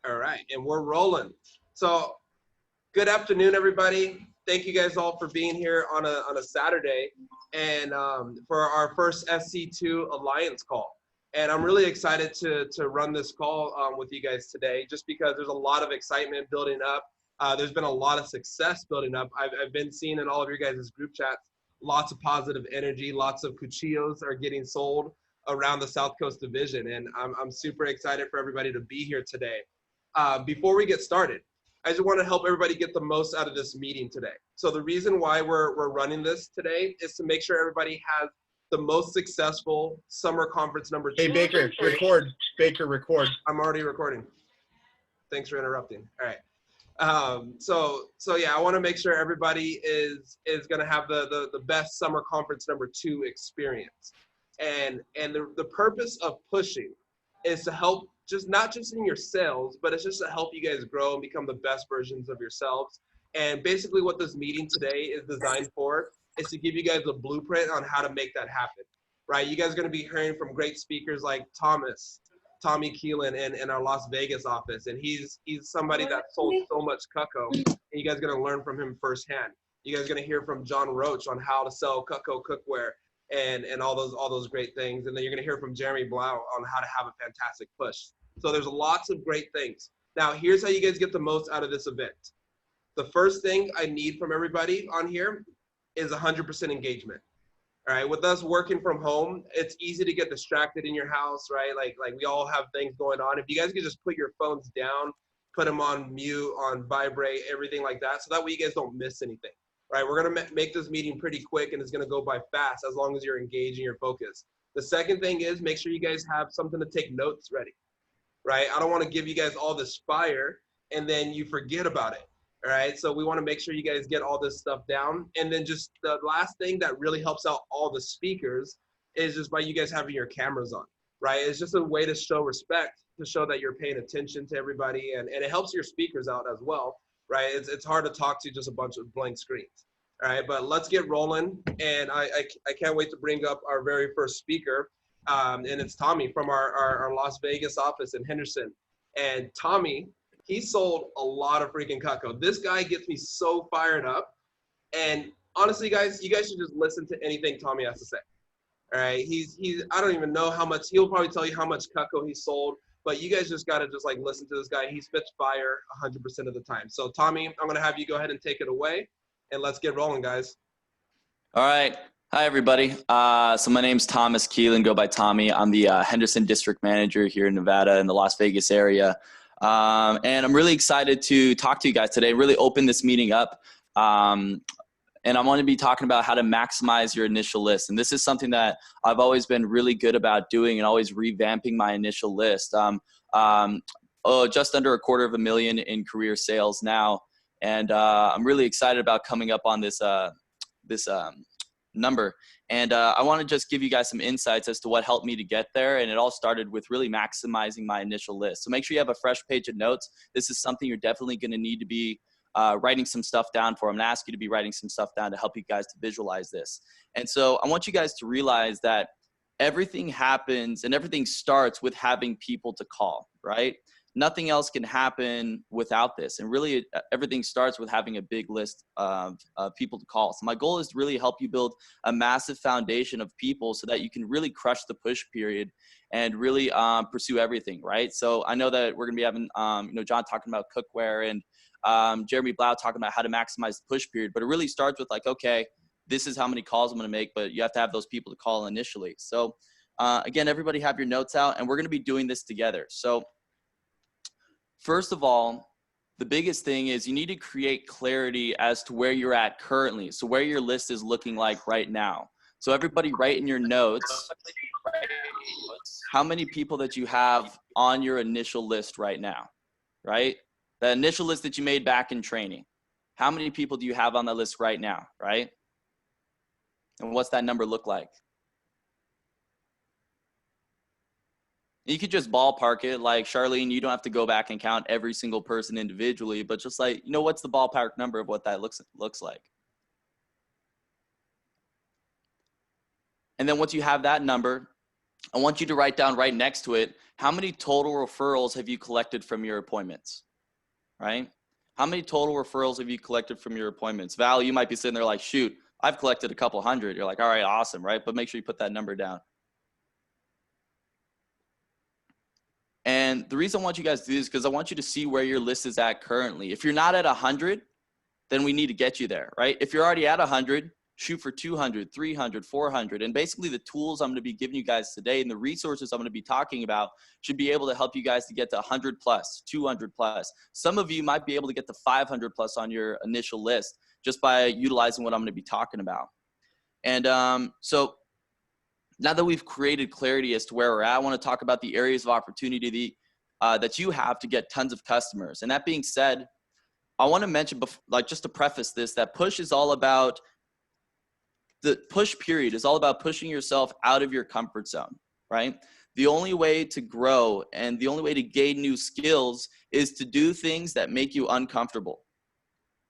All right, and we're rolling. So, good afternoon, everybody. Thank you guys all for being here on a Saturday, and for our first SC2 Alliance call. And I'm really excited to run this call with you guys today, just because there's a lot of excitement building up. There's been a lot of success building up. I've been seeing in all of your guys' group chats lots of positive energy, lots of cuchillos are getting sold around the South Coast Division, and I'm super excited for everybody to be here today. Before we get started, I just want to help everybody get the most out of this meeting today. So the reason why we're running this today is to make sure everybody has the most successful summer conference number 2. Hey, Baker, record. Baker, record. I'm already recording. Thanks for interrupting. All right. So yeah, I want to make sure everybody is going to have the best summer conference number 2 experience. And the purpose of pushing is to help not just in your sales, but it's just to help you guys grow and become the best versions of yourselves. And basically what this meeting today is designed for is to give you guys a blueprint on how to make that happen, right? You guys are going to be hearing from great speakers like Tommy Keelan in our Las Vegas office. And he's somebody that sold so much Cutco, and you guys are going to learn from him firsthand. You guys are going to hear from John Roach on how to sell Cutco cookware and all those great things. And then you're going to hear from Jeremy Blau on how to have a fantastic push. So there's lots of great things. Now, here's how you guys get the most out of this event. The first thing I need from everybody on here is 100% engagement. All right, with us working from home, it's easy to get distracted in your house, right? Like we all have things going on. If you guys could just put your phones down, put them on mute, on vibrate, everything like that, so that way you guys don't miss anything. Right, we're gonna make this meeting pretty quick, and it's gonna go by fast as long as you're engaged and you're focused. The second thing is make sure you guys have something to take notes ready, right? I don't want to give you guys all this fire and then you forget about it, all right? So we want to make sure you guys get all this stuff down. And then just the last thing that really helps out all the speakers is just by you guys having your cameras on, right? It's just a way to show respect, to show that you're paying attention to everybody, and it helps your speakers out as well. Right, it's hard to talk to just a bunch of blank screens. All right, but let's get rolling. And I can't wait to bring up our very first speaker. And it's Tommy from our Las Vegas office in Henderson. And Tommy, he sold a lot of freaking Cutco. This guy gets me so fired up. And honestly, guys, you guys should just listen to anything Tommy has to say. All right, he's I don't even know how much, he'll probably tell you how much Cutco he sold. But you guys just got to just like listen to this guy. He spits fire 100% of the time. So Tommy, I'm going to have you go ahead and take it away, and let's get rolling, guys. All right. Hi, everybody. So my name's Thomas Keelan, go by Tommy. I'm the Henderson District Manager here in Nevada in the Las Vegas area. And I'm really excited to talk to you guys today, really open this meeting up. And I'm going to be talking about how to maximize your initial list. And this is something that I've always been really good about doing and always revamping my initial list. Just under $250,000 in career sales now. And I'm really excited about coming up on this number. And I want to just give you guys some insights as to what helped me to get there. And it all started with really maximizing my initial list. So make sure you have a fresh page of notes. This is something you're definitely going to need to be writing some stuff down for. I'm going to ask you to be writing some stuff down to help you guys to visualize this. And so I want you guys to realize that everything happens and everything starts with having people to call, right? Nothing else can happen without this. And really everything starts with having a big list of people to call. So my goal is to really help you build a massive foundation of people so that you can really crush the push period and really pursue everything, right? So I know that we're going to be having, John talking about cookware and Jeremy Blau talking about how to maximize the push period, but it really starts with like, okay, this is how many calls I'm going to make, but you have to have those people to call initially. So again, everybody have your notes out, and we're going to be doing this together. So first of all, the biggest thing is you need to create clarity as to where you're at currently. So where your list is looking like right now. So everybody write in your notes how many people that you have on your initial list right now, right? The initial list that you made back in training. How many people do you have on that list right now, right? And what's that number look like? You could just ballpark it, like Charlene, you don't have to go back and count every single person individually, but just like, what's the ballpark number of what that looks like? And then once you have that number, I want you to write down right next to it, how many total referrals have you collected from your appointments, right? How many total referrals have you collected from your appointments? Val, you might be sitting there like, shoot, I've collected a couple hundred. You're like, all right, awesome, right? But make sure you put that number down. And the reason I want you guys to do this is because I want you to see where your list is at currently. If you're not at 100, then we need to get you there, right? If you're already at 100, shoot for 200, 300, 400. And basically the tools I'm going to be giving you guys today and the resources I'm going to be talking about should be able to help you guys to get to 100 plus, 200 plus. Some of you might be able to get to 500 plus on your initial list just by utilizing what I'm going to be talking about. And so now that we've created clarity as to where we're at, I want to talk about the areas of opportunity that you have to get tons of customers. And that being said, I want to mention, like just to preface this, that push is all about, the push period is all about pushing yourself out of your comfort zone, right? The only way to grow and the only way to gain new skills is to do things that make you uncomfortable.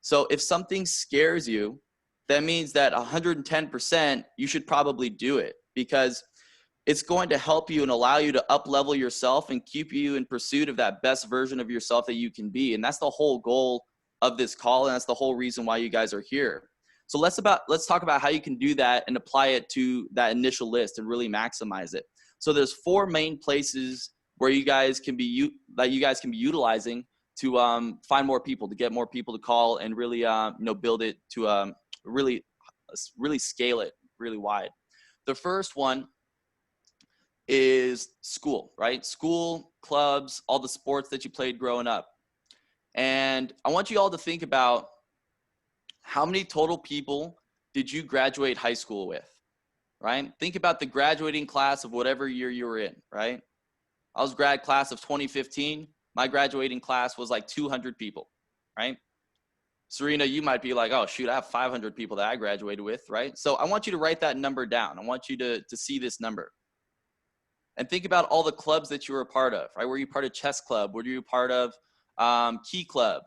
So if something scares you, that means that 110% you should probably do it, because it's going to help you and allow you to up-level yourself and keep you in pursuit of that best version of yourself that you can be. And that's the whole goal of this call, and that's the whole reason why you guys are here. So let's talk about how you can do that and apply it to that initial list and really maximize it. So there's 4 main places where you guys can be utilizing to find more people, to get more people to call and really build it to really scale it really wide. The first one is school, right? School, clubs, all the sports that you played growing up. And I want you all to think about, how many total people did you graduate high school with, right? Think about the graduating class of whatever year you were in, right? I was grad class of 2015. My graduating class was like 200 people, right? Serena, you might be like, oh, shoot, I have 500 people that I graduated with, right? So I want you to write that number down. I want you to see this number. And think about all the clubs that you were a part of, right? Were you part of chess club? Were you part of key club?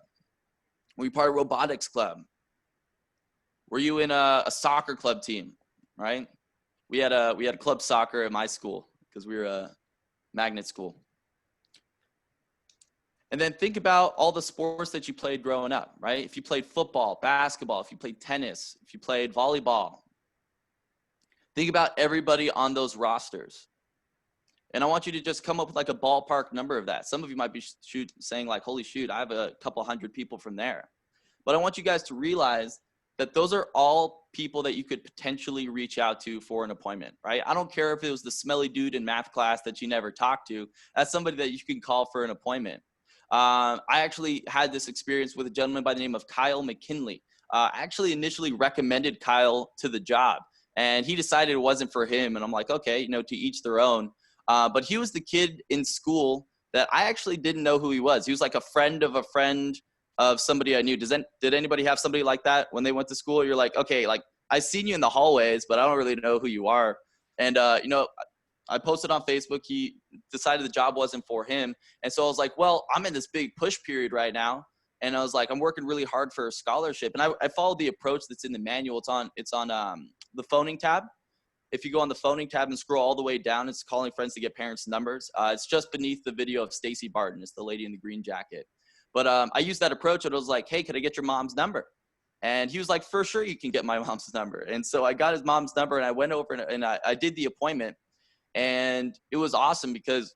Were you part of robotics club? Were you in a soccer club team, right? We had a club soccer at my school because we were a magnet school. And then think about all the sports that you played growing up, right? If you played football, basketball, if you played tennis, if you played volleyball, think about everybody on those rosters. And I want you to just come up with like a ballpark number of that. Some of you might be saying like, holy shoot, I have a couple hundred people from there. But I want you guys to realize that those are all people that you could potentially reach out to for an appointment, right? I don't care if it was the smelly dude in math class that you never talked to. That's somebody that you can call for an appointment. I actually had this experience with a gentleman by the name of Kyle McKinley. I actually initially recommended Kyle to the job, and he decided it wasn't for him. And I'm like, okay, to each their own. But he was the kid in school that I actually didn't know who he was. He was like a friend of somebody I knew. Did anybody have somebody like that when they went to school? You're like, okay, like I seen you in the hallways, but I don't really know who you are. And, I posted on Facebook. He decided the job wasn't for him. And so I was like, well, I'm in this big push period right now. And I was like, I'm working really hard for a scholarship. And I followed the approach that's in the manual. It's on the phoning tab. If you go on the phoning tab and scroll all the way down, it's calling friends to get parents' numbers. It's just beneath the video of Stacy Barton. It's the lady in the green jacket. But I used that approach, and I was like, hey, can I get your mom's number? And he was like, for sure you can get my mom's number. And so I got his mom's number, and I went over and I did the appointment. And it was awesome because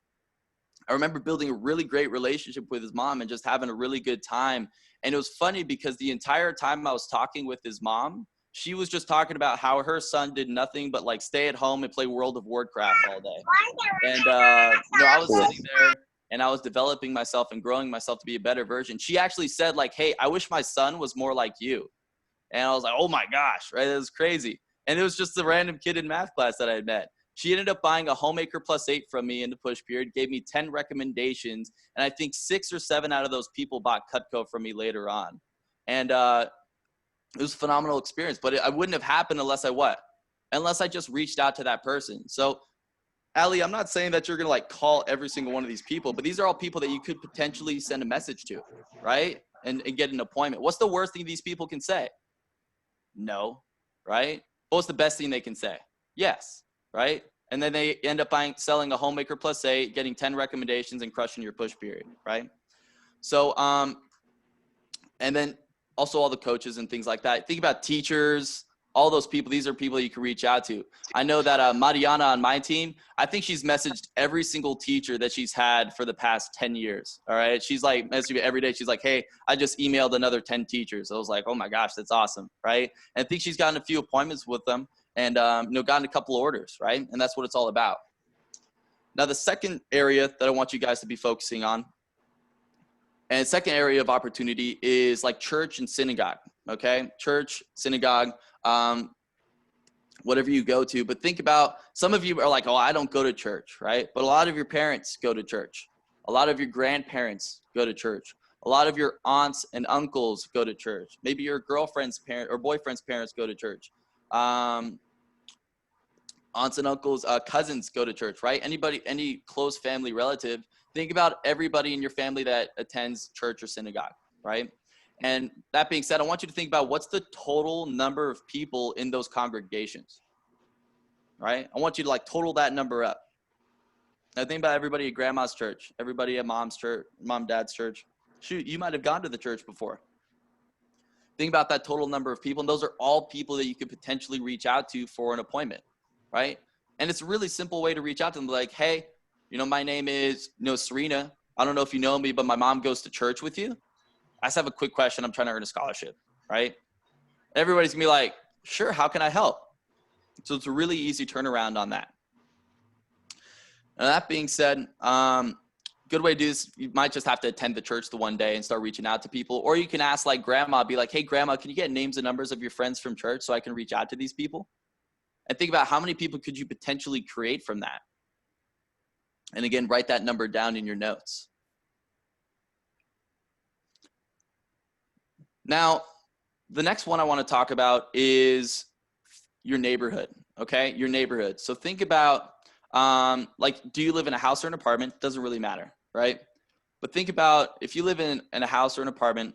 I remember building a really great relationship with his mom and just having a really good time. And it was funny because the entire time I was talking with his mom, she was just talking about how her son did nothing but like stay at home and play World of Warcraft all day. And I was sitting there and I was developing myself and growing myself to be a better version. She actually said like, hey, I wish my son was more like you. And I was like, oh my gosh, right? It was crazy. And it was just a random kid in math class that I had met. She ended up buying a Homemaker +8 from me in the push period, gave me 10 recommendations. And I think 6 or 7 out of those people bought Cutco from me later on. And it was a phenomenal experience, but it wouldn't have happened unless I just reached out to that person. So Ali, I'm not saying that you're going to like call every single one of these people, but these are all people that you could potentially send a message to, right? And get an appointment. What's the worst thing these people can say? No, right? What's the best thing they can say? Yes, right? And then they end up selling a homemaker plus 8, getting 10 recommendations and crushing your push period, right? So, and then also all the coaches and things like that. Think about teachers, all those people. These are people you can reach out to. I know that Mariana on my team, I think she's messaged every single teacher that she's had for the past 10 years. All right. She's like messaging me every day. She's like, hey, I just emailed another 10 teachers. I was like, oh my gosh, that's awesome. Right. And I think she's gotten a few appointments with them and, gotten a couple of orders. Right. And that's what it's all about. Now, the second area that I want you guys to be focusing on, and second area of opportunity is like church and synagogue, okay? Church, synagogue, whatever you go to. But think about, some of you are like, oh, I don't go to church, right? But a lot of your parents go to church. A lot of your grandparents go to church. A lot of your aunts and uncles go to church. Maybe your girlfriend's parent or boyfriend's parents go to church. Aunts and uncles, cousins go to church, right? Anybody, any close family relative. Think about everybody in your family that attends church or synagogue, right? And that being said, I want you to think about what's the total number of people in those congregations, right? I want you to like total that number up. Now think about everybody at grandma's church, everybody at mom's church, mom, dad's church. Shoot, you might have gone to the church before. Think about that total number of people. And those are all people that you could potentially reach out to for an appointment, right? And it's a really simple way to reach out to them. Like, hey, my name is, Serena. I don't know if you know me, but my mom goes to church with you. I just have a quick question. I'm trying to earn a scholarship, right? Everybody's gonna be like, sure, how can I help? So it's a really easy turnaround on that. Now that being said, good way to do this, you might just have to attend the church the one day and start reaching out to people. Or you can ask like grandma, be like, hey, grandma, can you get names and numbers of your friends from church so I can reach out to these people? And think about how many people could you potentially create from that? And again, write that number down in your notes. Now, the next one I want to talk about is your neighborhood, okay? Your neighborhood. So think about, do you live in a house or an apartment? Doesn't really matter, right? But think about if you live in a house or an apartment,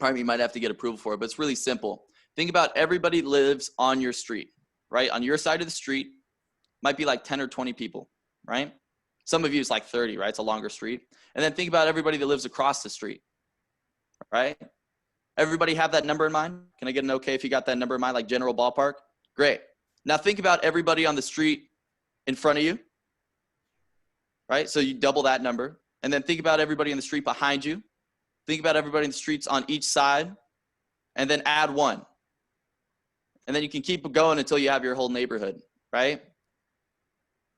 you might have to get approval for it, but it's really simple. Think about everybody lives on your street, right? On your side of the street, might be like 10 or 20 people, right? Some of you it's like 30, right? It's a longer street. And then think about everybody that lives across the street, right? Everybody have that number in mind? Can I get an okay if you got that number in mind, like general ballpark? Great. Now think about everybody on the street in front of you, right? So you double that number. And then think about everybody in the street behind you. Think about everybody in the streets on each side. And then add 1. And then you can keep going until you have your whole neighborhood, right?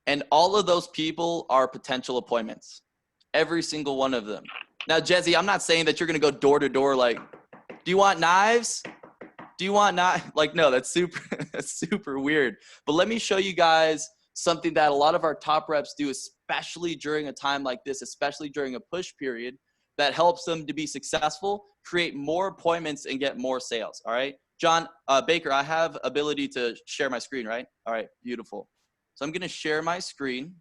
And all of those people are potential appointments. Every single one of them. Now, Jesse, I'm not saying that you're going to go door to door like, do you want knives? Do you want knives? Like, no, that's super weird. But let me show you guys something that a lot of our top reps do, especially during a time like this, especially during a push period, that helps them to be successful, create more appointments, and get more sales, all right? John Baker, I have ability to share my screen, right? All right, beautiful. So I'm going to share my screen.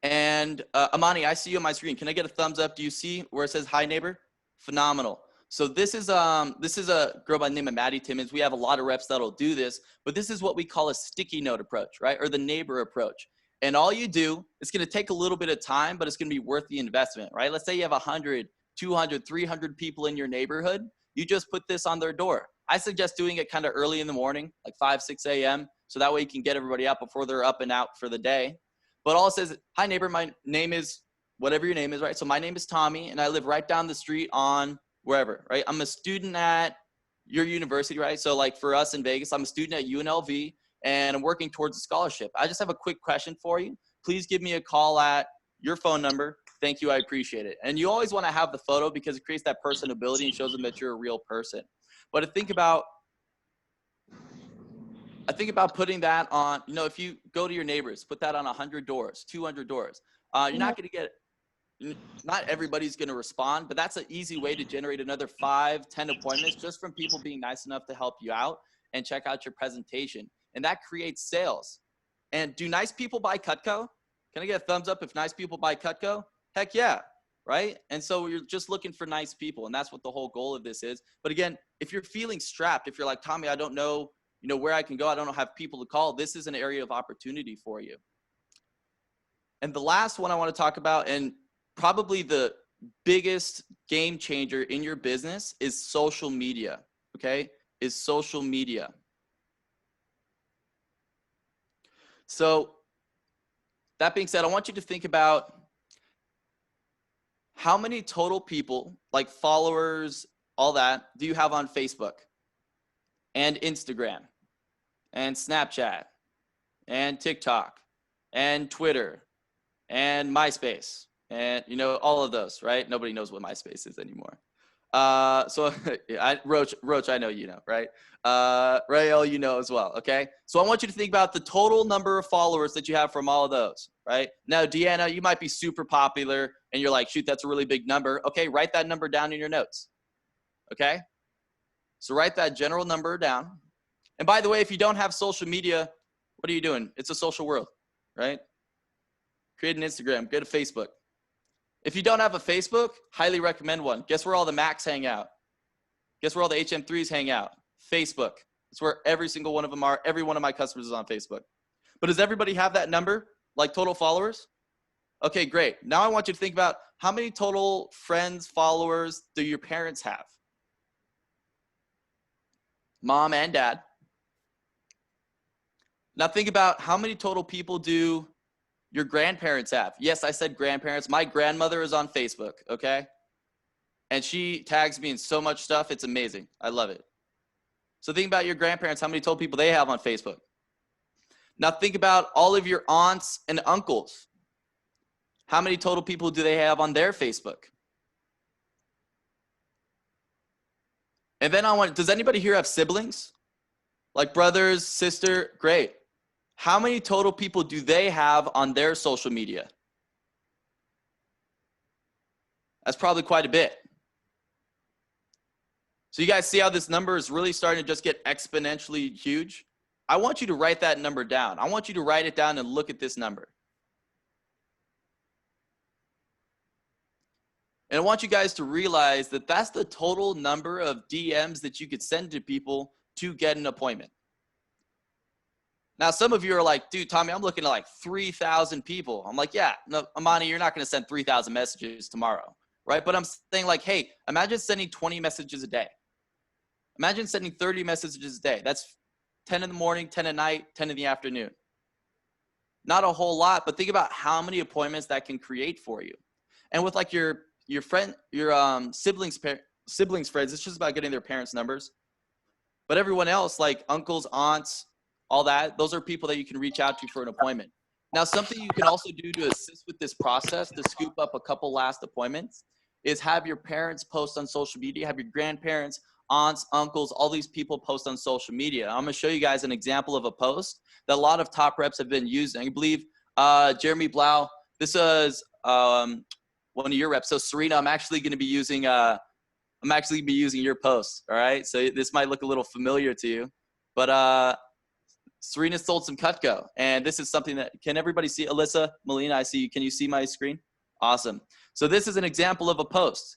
And Amani, I see you on my screen. Can I get a thumbs up? Do you see where it says hi neighbor? Phenomenal. So this is a girl by the name of Maddie Timmons. We have a lot of reps that'll do this, but this is what we call a sticky note approach, right? Or the neighbor approach. And all you do, it's going to take a little bit of time, but it's going to be worth the investment, right? Let's say you have 100, 200, 300 people in your neighborhood. You just put this on their door. I suggest doing it kind of early in the morning, like 5, 6 a.m. So that way you can get everybody out before they're up and out for the day. But all it says, hi neighbor, my name is whatever your name is, right? So my name is Tommy and I live right down the street on wherever, right? I'm a student at your university, right? So like for us in Vegas, I'm a student at UNLV and I'm working towards a scholarship. I just have a quick question for you. Please give me a call at your phone number. Thank you, I appreciate it. And you always want to have the photo because it creates that personability and shows them that you're a real person. But I think about putting that on, if you go to your neighbors, put that on 100 doors, 200 doors. You're not going to get, not everybody's going to respond, but that's an easy way to generate another 5, 10 appointments just from people being nice enough to help you out and check out your presentation. And that creates sales. And do nice people buy Cutco? Can I get a thumbs up if nice people buy Cutco? Heck yeah, right? And so you're just looking for nice people. And that's what the whole goal of this is. But again, if you're feeling strapped, if you're like, Tommy, I don't know, you know, where I can go. I don't have people to call. This is an area of opportunity for you. And the last one I want to talk about, and probably the biggest game changer in your business, is social media, okay? Is social media. So that being said, I want you to think about how many total people, like followers, all that, do you have on Facebook and Instagram and Snapchat and TikTok and Twitter and MySpace and, you know, all of those, right? Nobody knows what MySpace is anymore. Roach, I know you know, right? Rael, you know as well, okay? So I want you to think about the total number of followers that you have from all of those, right? Now, Deanna, you might be super popular and you're like, shoot, that's a really big number. Okay, write that number down in your notes, okay? So write that general number down. And by the way, if you don't have social media, what are you doing? It's a social world, right? Create an Instagram, get a Facebook. If you don't have a Facebook, highly recommend one. Guess where all the Macs hang out? Guess where all the HM3s hang out? Facebook. It's where every single one of them are. Every one of my customers is on Facebook. But does everybody have that number, like total followers? Okay, great. Now I want you to think about how many total friends, followers do your parents have? Mom and dad. Now think about how many total people do your grandparents have. Yes, I said grandparents. My grandmother is on Facebook, okay? And she tags me in so much stuff. It's amazing. I love it. So think about your grandparents, how many total people they have on Facebook. Now think about all of your aunts and uncles. How many total people do they have on their Facebook? And then does anybody here have siblings? Like brothers, sister? Great. How many total people do they have on their social media? That's probably quite a bit. So you guys see how this number is really starting to just get exponentially huge? I want you to write that number down. I want you to write it down and look at this number. And I want you guys to realize that that's the total number of DMs that you could send to people to get an appointment. Now, some of you are like, dude, Tommy, I'm looking at like 3,000 people. I'm like, yeah, no, Amani, you're not going to send 3,000 messages tomorrow, right? But I'm saying like, hey, imagine sending 20 messages a day. Imagine sending 30 messages a day. That's 10 in the morning, 10 at night, 10 in the afternoon. Not a whole lot, but think about how many appointments that can create for you. And with like your friend, your siblings friends, it's just about getting their parents' numbers. But everyone else, like uncles, aunts, all that, those are people that you can reach out to for an appointment. Now, something you can also do to assist with this process, to scoop up a couple last appointments, is have your parents post on social media, have your grandparents, aunts, uncles, all these people post on social media. I'm going to show you guys an example of a post that a lot of top reps have been using. I believe Jeremy Blau, this is one of your reps. So Serena, I'm actually going to be using your post. All right. So this might look a little familiar to you, but Serena sold some Cutco, and this is something that, can everybody see? Alyssa, Melina, I see you. Can you see my screen? Awesome. So this is an example of a post.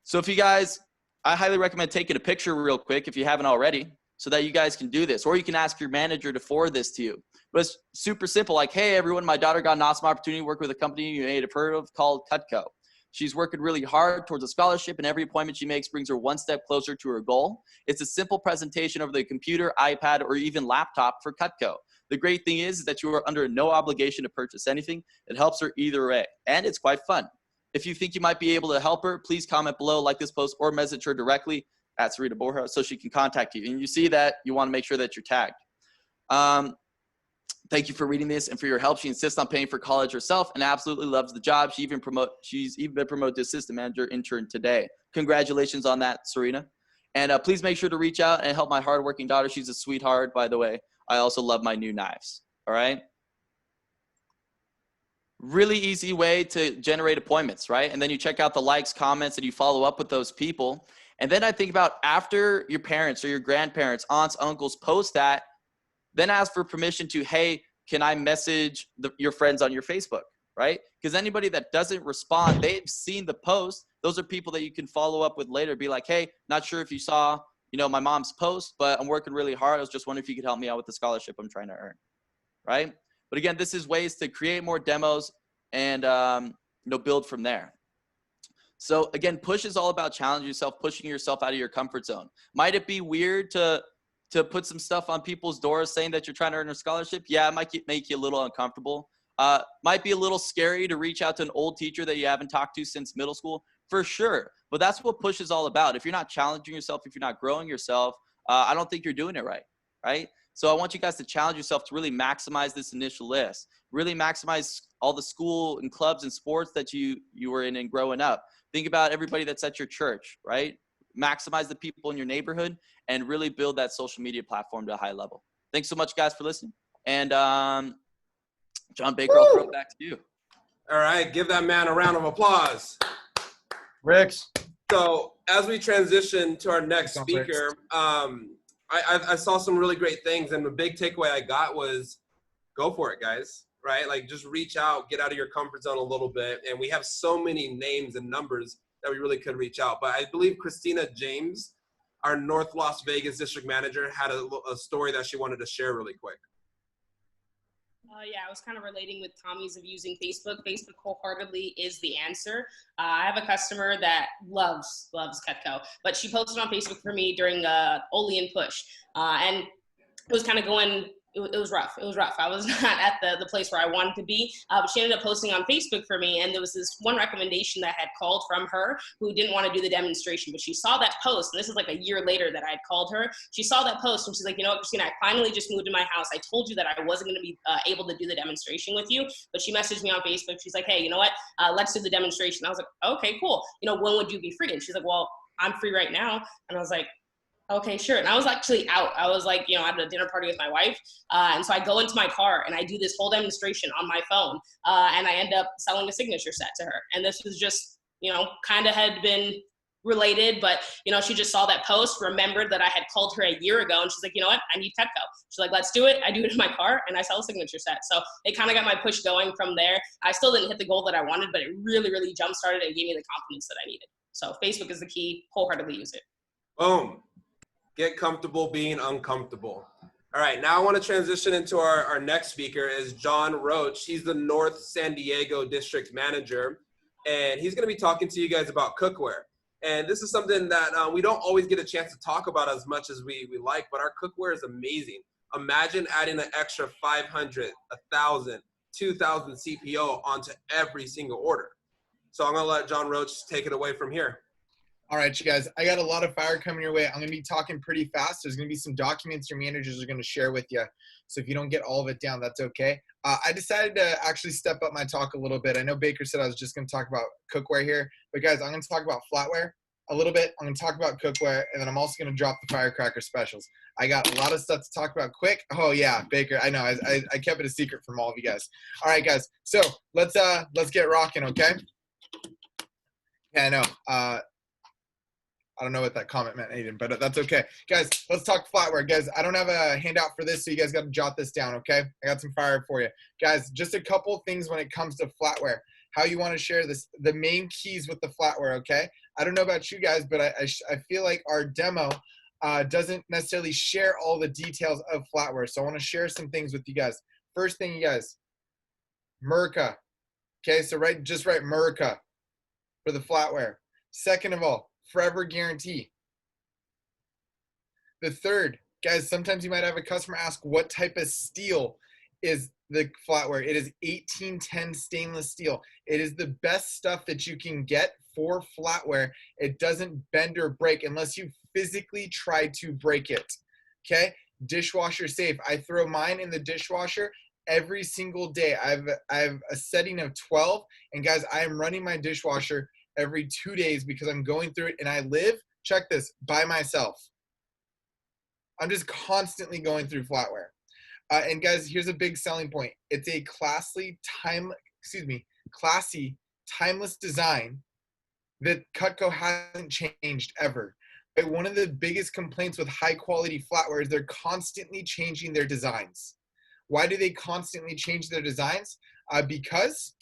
So if you guys, I highly recommend taking a picture real quick if you haven't already, so that you guys can do this, or you can ask your manager to forward this to you. But it's super simple. Like, hey, everyone, my daughter got an awesome opportunity to work with a company you may have heard of called Cutco. She's working really hard towards a scholarship, and every appointment she makes brings her one step closer to her goal. It's a simple presentation over the computer, iPad, or even laptop for Cutco. The great thing is that you are under no obligation to purchase anything. It helps her either way, and it's quite fun. If you think you might be able to help her, please comment below, like this post, or message her directly at Sarita Borja so she can contact you. And you see that, you want to make sure that you're tagged. Thank you for reading this and for your help. She insists on paying for college herself and absolutely loves the job. She's even been promoted to assistant manager intern today. Congratulations on that, Serena. And please make sure to reach out and help my hardworking daughter. She's a sweetheart, by the way. I also love my new knives. All right. Really easy way to generate appointments, right? And then you check out the likes, comments, and you follow up with those people. And then I think about after your parents or your grandparents, aunts, uncles post that, then ask for permission to, hey, can I message your friends on your Facebook, right? Because anybody that doesn't respond, they've seen the post. Those are people that you can follow up with later. Be like, hey, not sure if you saw my mom's post, but I'm working really hard. I was just wondering if you could help me out with the scholarship I'm trying to earn, right? But again, this is ways to create more demos and, build from there. So again, push is all about challenging yourself, pushing yourself out of your comfort zone. Might it be weird to put some stuff on people's doors saying that you're trying to earn a scholarship? Yeah, it might make you a little uncomfortable. Might be a little scary to reach out to an old teacher that you haven't talked to since middle school, for sure. But that's what push is all about. If you're not challenging yourself, if you're not growing yourself, I don't think you're doing it right, right? So I want you guys to challenge yourself to really maximize this initial list, really maximize all the school and clubs and sports that you were in and growing up. Think about everybody that's at your church, right? Maximize the people in your neighborhood and really build that social media platform to a high level. Thanks so much, guys, for listening. And John Baker, I'll throw it back to you. All right, give that man a round of applause. Ricks. So as we transition to our next speaker, I saw some really great things, and the big takeaway I got was go for it, guys, right? Like just reach out, get out of your comfort zone a little bit. And we have so many names and numbers that we really could reach out. But I believe Christina James, our North Las Vegas district manager, had a story that she wanted to share really quick. Yeah, I was kind of relating with Tommy's of using Facebook. Facebook wholeheartedly is the answer. I have a customer that loves Cutco, but she posted on Facebook for me during Oli and Push. And it was kind of going, it was rough. It was rough. I was not at the place where I wanted to be, but she ended up posting on Facebook for me. And there was this one recommendation that had called from her who didn't want to do the demonstration, but she saw that post. And this is like a year later that I had called her. She saw that post and she's like, you know what, Christina, I finally just moved to my house. I told you that I wasn't going to be able to do the demonstration with you, but she messaged me on Facebook. She's like, hey, you know what? Let's do the demonstration. I was like, okay, cool. You know, when would you be free? And she's like, well, I'm free right now. And I was like, okay, sure. And I was actually out. I was like, you know, at a dinner party with my wife. And so I go into my car and I do this whole demonstration on my phone. And I end up selling a signature set to her. And this was just, you know, kind of had been related, but, you know, she just saw that post, remembered that I had called her a year ago. And she's like, you know what? I need Cutco. She's like, let's do it. I do it in my car and I sell a signature set. So it kind of got my push going from there. I still didn't hit the goal that I wanted, but it really, really jump-started and gave me the confidence that I needed. So Facebook is the key. Wholeheartedly use it. Boom. Get comfortable being uncomfortable. All right, now I want to transition into our next speaker is John Roach. He's the North San Diego District Manager, and he's going to be talking to you guys about cookware. And this is something that we don't always get a chance to talk about as much as we like, but our cookware is amazing. Imagine adding an extra 500, 1,000, 2,000 CPO onto every single order. So I'm going to let John Roach take it away from here. All right, you guys, I got a lot of fire coming your way. I'm going to be talking pretty fast. There's going to be some documents your managers are going to share with you. So if you don't get all of it down, that's okay. I decided to actually step up my talk a little bit. I know Baker said I was just going to talk about cookware here, but guys, I'm going to talk about flatware a little bit. I'm going to talk about cookware, and then I'm also going to drop the firecracker specials. I got a lot of stuff to talk about quick. Oh yeah, Baker, I know. I kept it a secret from all of you guys. All right, guys. So let's get rocking, okay? Yeah, I know. I don't know what that comment meant, Aiden, but that's okay. Guys, let's talk flatware. Guys, I don't have a handout for this, so you guys got to jot this down, okay? I got some fire for you. Guys, just a couple things when it comes to flatware, how you want to share this, the main keys with the flatware, okay? I don't know about you guys, but I feel like our demo doesn't necessarily share all the details of flatware, so I want to share some things with you guys. First thing, you guys, Merca, okay? So just write Merca for the flatware. Second of all, forever guarantee. The third, guys, sometimes you might have a customer ask what type of steel is the flatware. It is 1810 stainless steel. It is the best stuff that you can get for flatware. It doesn't bend or break unless you physically try to break it. Okay? Dishwasher safe. I throw mine in the dishwasher every single day. I have a setting of 12, and guys, I am running my dishwasher every 2 days because I'm going through it, and I live, check this, by myself. I'm just constantly going through flatware. And guys, here's a big selling point. It's a classy, timeless design that Cutco hasn't changed ever. But one of the biggest complaints with high quality flatware is they're constantly changing their designs. Why do they constantly change their designs? Because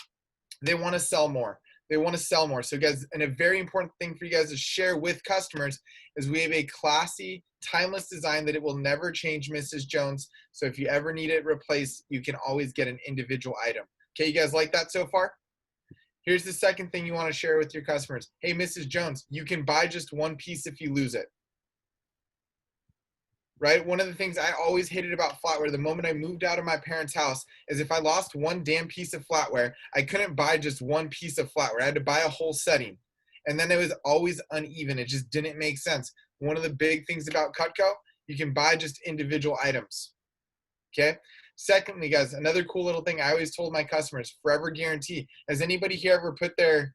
they want to sell more. They want to sell more. So guys, and a very important thing for you guys to share with customers is we have a classy, timeless design that it will never change, Mrs. Jones. So if you ever need it replaced, you can always get an individual item. Okay, you guys like that so far? Here's the second thing you want to share with your customers. Hey, Mrs. Jones, you can buy just one piece if you lose it. Right? One of the things I always hated about flatware the moment I moved out of my parents' house is if I lost one damn piece of flatware, I couldn't buy just one piece of flatware. I had to buy a whole setting. And then it was always uneven. It just didn't make sense. One of the big things about Cutco, you can buy just individual items. Okay? Secondly, guys, another cool little thing I always told my customers, forever guarantee. Has anybody here ever put their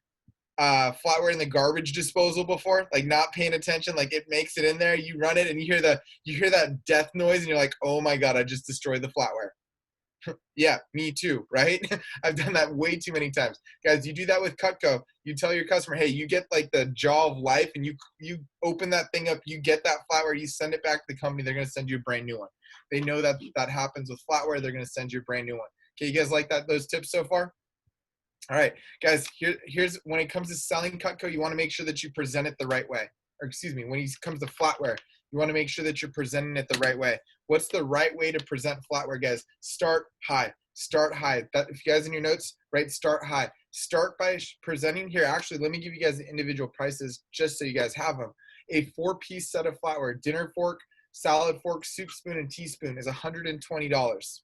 flatware in the garbage disposal before, like not paying attention, like it makes it in there, you run it and you hear that death noise and you're like, oh my God, I just destroyed the flatware. Yeah, me too, right? I've done that way too many times. Guys, you do that with Cutco. You tell your customer, hey, you get like the jaw of life and you open that thing up, you get that flatware, you send it back to the company, they're going to send you a brand new one. They know that that happens with flatware, they're going to send you a brand new one. Okay, you guys like those tips so far? All right, guys, here's when it comes to selling Cutco, you want to make sure that you present it the right way. Or excuse me, when it comes to flatware, you want to make sure that you're presenting it the right way. What's the right way to present flatware, guys? Start high. Start high. If you guys in your notes, right, start high. Start by presenting here. Actually, let me give you guys the individual prices just so you guys have them. A 4-piece set of flatware, dinner fork, salad fork, soup spoon, and teaspoon is $120.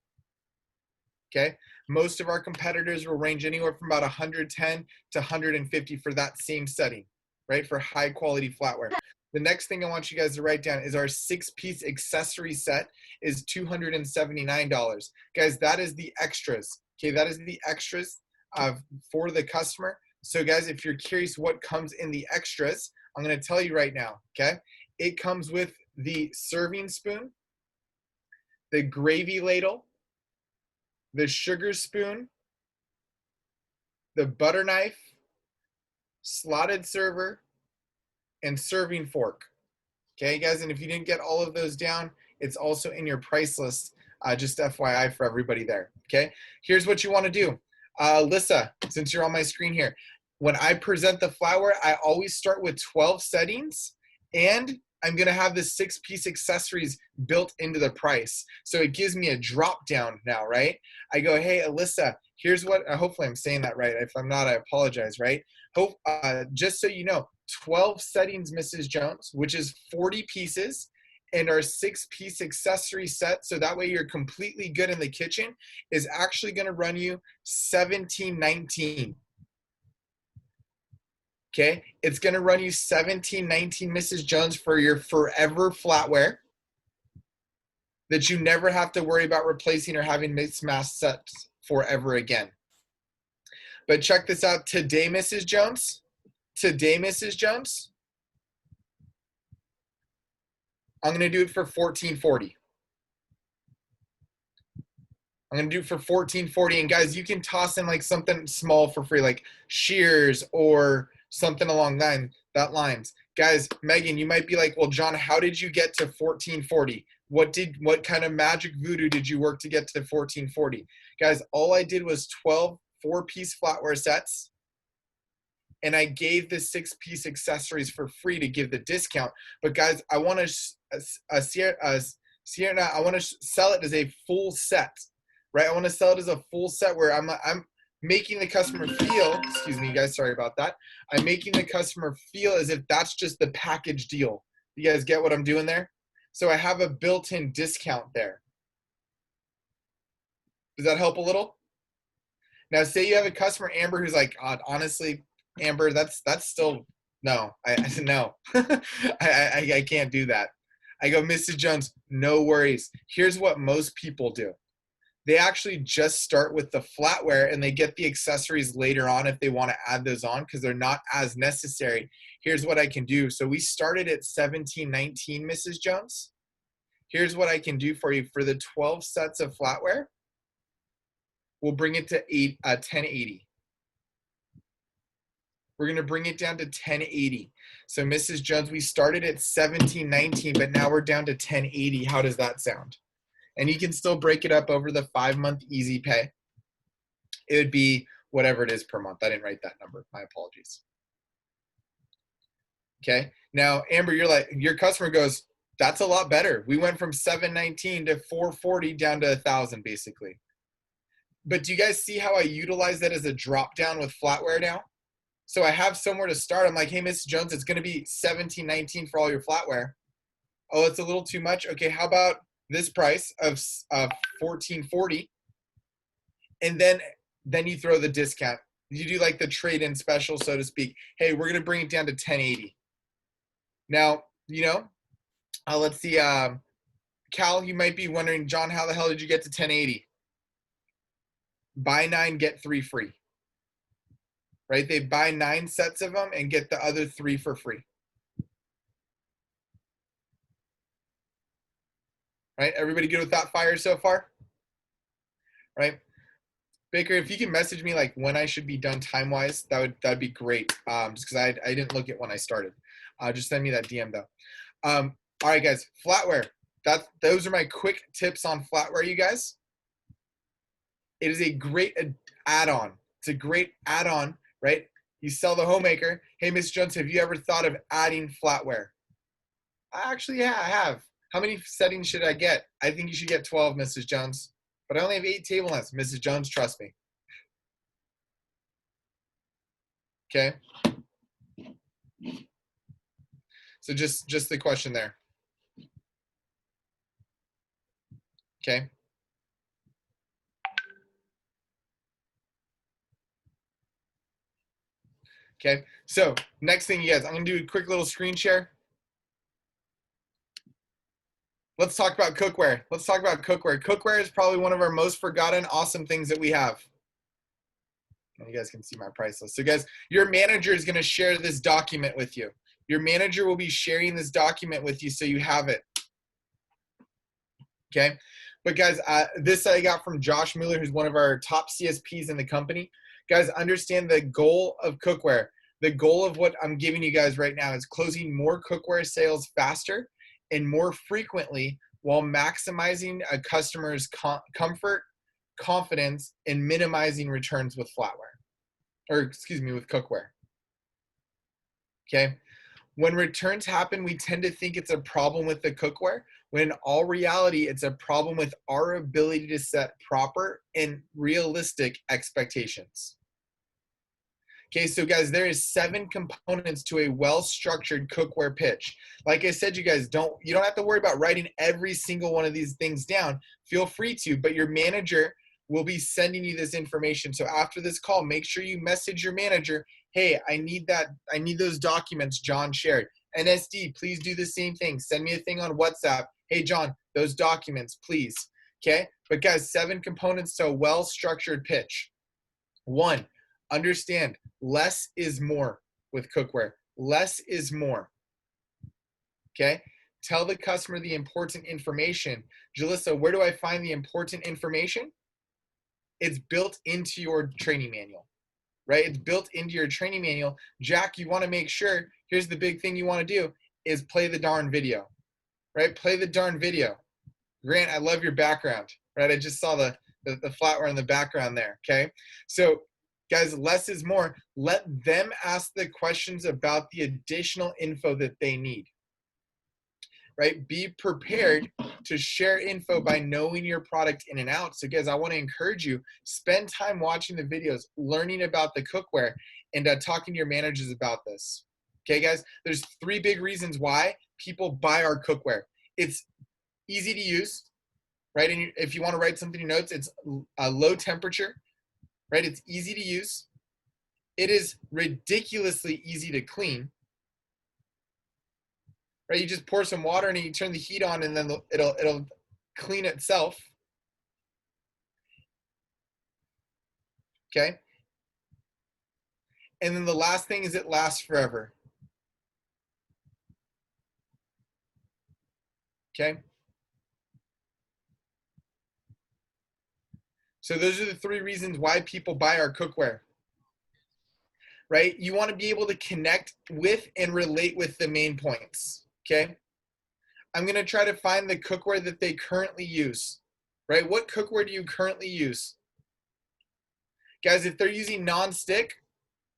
Okay, most of our competitors will range anywhere from about 110 to 150 for that same setting, right? For high quality flatware. The next thing I want you guys to write down is our 6-piece accessory set is $279. Guys, that is the extras. Okay, that is the extras for the customer. So guys, if you're curious what comes in the extras, I'm going to tell you right now, okay? It comes with the serving spoon, the gravy ladle, the sugar spoon, the butter knife, slotted server, and serving fork. Okay, guys, and if you didn't get all of those down, it's also in your price list, just FYI for everybody there, okay? Here's what you want to do. Lissa, since you're on my screen here, when I present the flatware, I always start with 12 settings, and I'm going to have the 6-piece accessories built into the price. So it gives me a drop down now, right? I go, hey, Alyssa, here's what, hopefully I'm saying that right. If I'm not, I apologize, right? Just so you know, 12 settings, Mrs. Jones, which is 40 pieces, and our 6-piece accessory set, so that way you're completely good in the kitchen, is actually going to run you $17.19. Okay, it's going to run you $17.19, Mrs. Jones, for your forever flatware that you never have to worry about replacing or having mismatched sets forever again. But check this out today, Mrs. Jones. Today, Mrs. Jones, I'm going to do it for $14.40. I'm going to do it for $14.40. And guys, you can toss in like something small for free, like shears or something along that lines. Guys, Megan, you might be like, well, John, how did you get to $14.40? What kind of magic voodoo did you work to get to $14.40? Guys, all I did was 12 4-piece flatware sets, and I gave the 6-piece accessories for free to give the discount. But guys, I want to Sierra, I want to sell it as a full set, right? I want to sell it as a full set where I'm making the customer feel, excuse me guys, sorry about that. I'm making the customer feel as if that's just the package deal. You guys get what I'm doing there? So I have a built-in discount there. Does that help a little? Now say you have a customer, Amber, who's like, honestly, Amber, that's still, no, no, I can't do that. I go, Mrs. Jones, no worries. Here's what most people do. They actually just start with the flatware and they get the accessories later on if they want to add those on because they're not as necessary. Here's what I can do. So we started at $17.19, Mrs. Jones. Here's what I can do for you. For the 12 sets of flatware, we'll bring it to $10.80. We're going to bring it down to $10.80. So Mrs. Jones, we started at $17.19, but now we're down to $10.80. How does that sound? And you can still break it up over the 5-month easy pay. It would be whatever it is per month. I didn't write that number. My apologies. Okay. Now, Amber, you're like, your customer goes, that's a lot better. We went from 719 to 440 down to 1,000 basically. But do you guys see how I utilize that as a drop down with flatware now? So I have somewhere to start. I'm like, hey, Mrs. Jones, it's going to be $17.19 for all your flatware. Oh, it's a little too much. Okay, how about this price of $14.40? And then you throw the discount. You do like the trade-in special, so to speak. Hey, we're going to bring it down to $10.80. Now, let's see. Cal, you might be wondering, John, how the hell did you get to $10.80? Buy 9, get 3 free. Right? They buy 9 sets of them and get the other 3 for free. Right? Everybody good with that fire so far? Right? Baker, if you can message me like when I should be done time-wise, that'd be great. Just because I didn't look at when I started. Just send me that DM though. All right, guys, flatware. Those are my quick tips on flatware, you guys. It is a great add-on. It's a great add-on, right? You sell the homemaker. Hey, Miss Jones, have you ever thought of adding flatware? Actually, yeah, I have. How many settings should I get? I think you should get 12, Mrs. Jones. But I only have 8 table lengths. Mrs. Jones, trust me. Okay. So just the question there. Okay. Okay. So next thing, you guys, I'm going to do a quick little screen share. Let's talk about cookware. Let's talk about cookware. Cookware is probably one of our most forgotten awesome things that we have. You guys can see my price list. So guys, your manager is going to share this document with you. Your manager will be sharing this document with you so you have it. Okay. But guys, this I got from Josh Mueller, who's one of our top CSPs in the company. Guys, understand the goal of cookware. The goal of what I'm giving you guys right now is closing more cookware sales faster and more frequently while maximizing a customer's comfort, confidence, and minimizing returns with flatware, or excuse me, with cookware. Okay. When returns happen, we tend to think it's a problem with the cookware, when in all reality, it's a problem with our ability to set proper and realistic expectations. Okay, so guys, there is 7 components to a well-structured cookware pitch. Like I said, you guys, you don't have to worry about writing every single one of these things down. Feel free to, but your manager will be sending you this information. So after this call, make sure you message your manager, hey, I need those documents John shared. NSD, please do the same thing. Send me a thing on WhatsApp. Hey, John, those documents, please. Okay, but guys, 7 components to a well-structured pitch. 1, understand less is more with cookware. Less is more. Okay, tell the customer the important information. Jalissa, where do I find the important information? It's built into your training manual, right? It's built into your training manual. Jack, you want to make sure, here's the big thing you want to do is play the darn video, right? Play the darn video. Grant, I love your background, right? I just saw the flatware in the background there, okay? So guys, less is more. Let them ask the questions about the additional info that they need, right? Be prepared to share info by knowing your product in and out. So guys, I want to encourage you, spend time watching the videos, learning about the cookware, and talking to your managers about this. Okay, guys, there's 3 big reasons why people buy our cookware. It's easy to use, right? And if you want to write something in your notes, it's a low temperature, right? It's easy to use. It is ridiculously easy to clean, right? You just pour some water and you turn the heat on and then it'll clean itself. Okay. And then the last thing is it lasts forever. Okay. So those are the 3 reasons why people buy our cookware, right? You want to be able to connect with and relate with the main points. Okay. I'm going to try to find the cookware that they currently use, right? What cookware do you currently use? Guys, if they're using non-stick,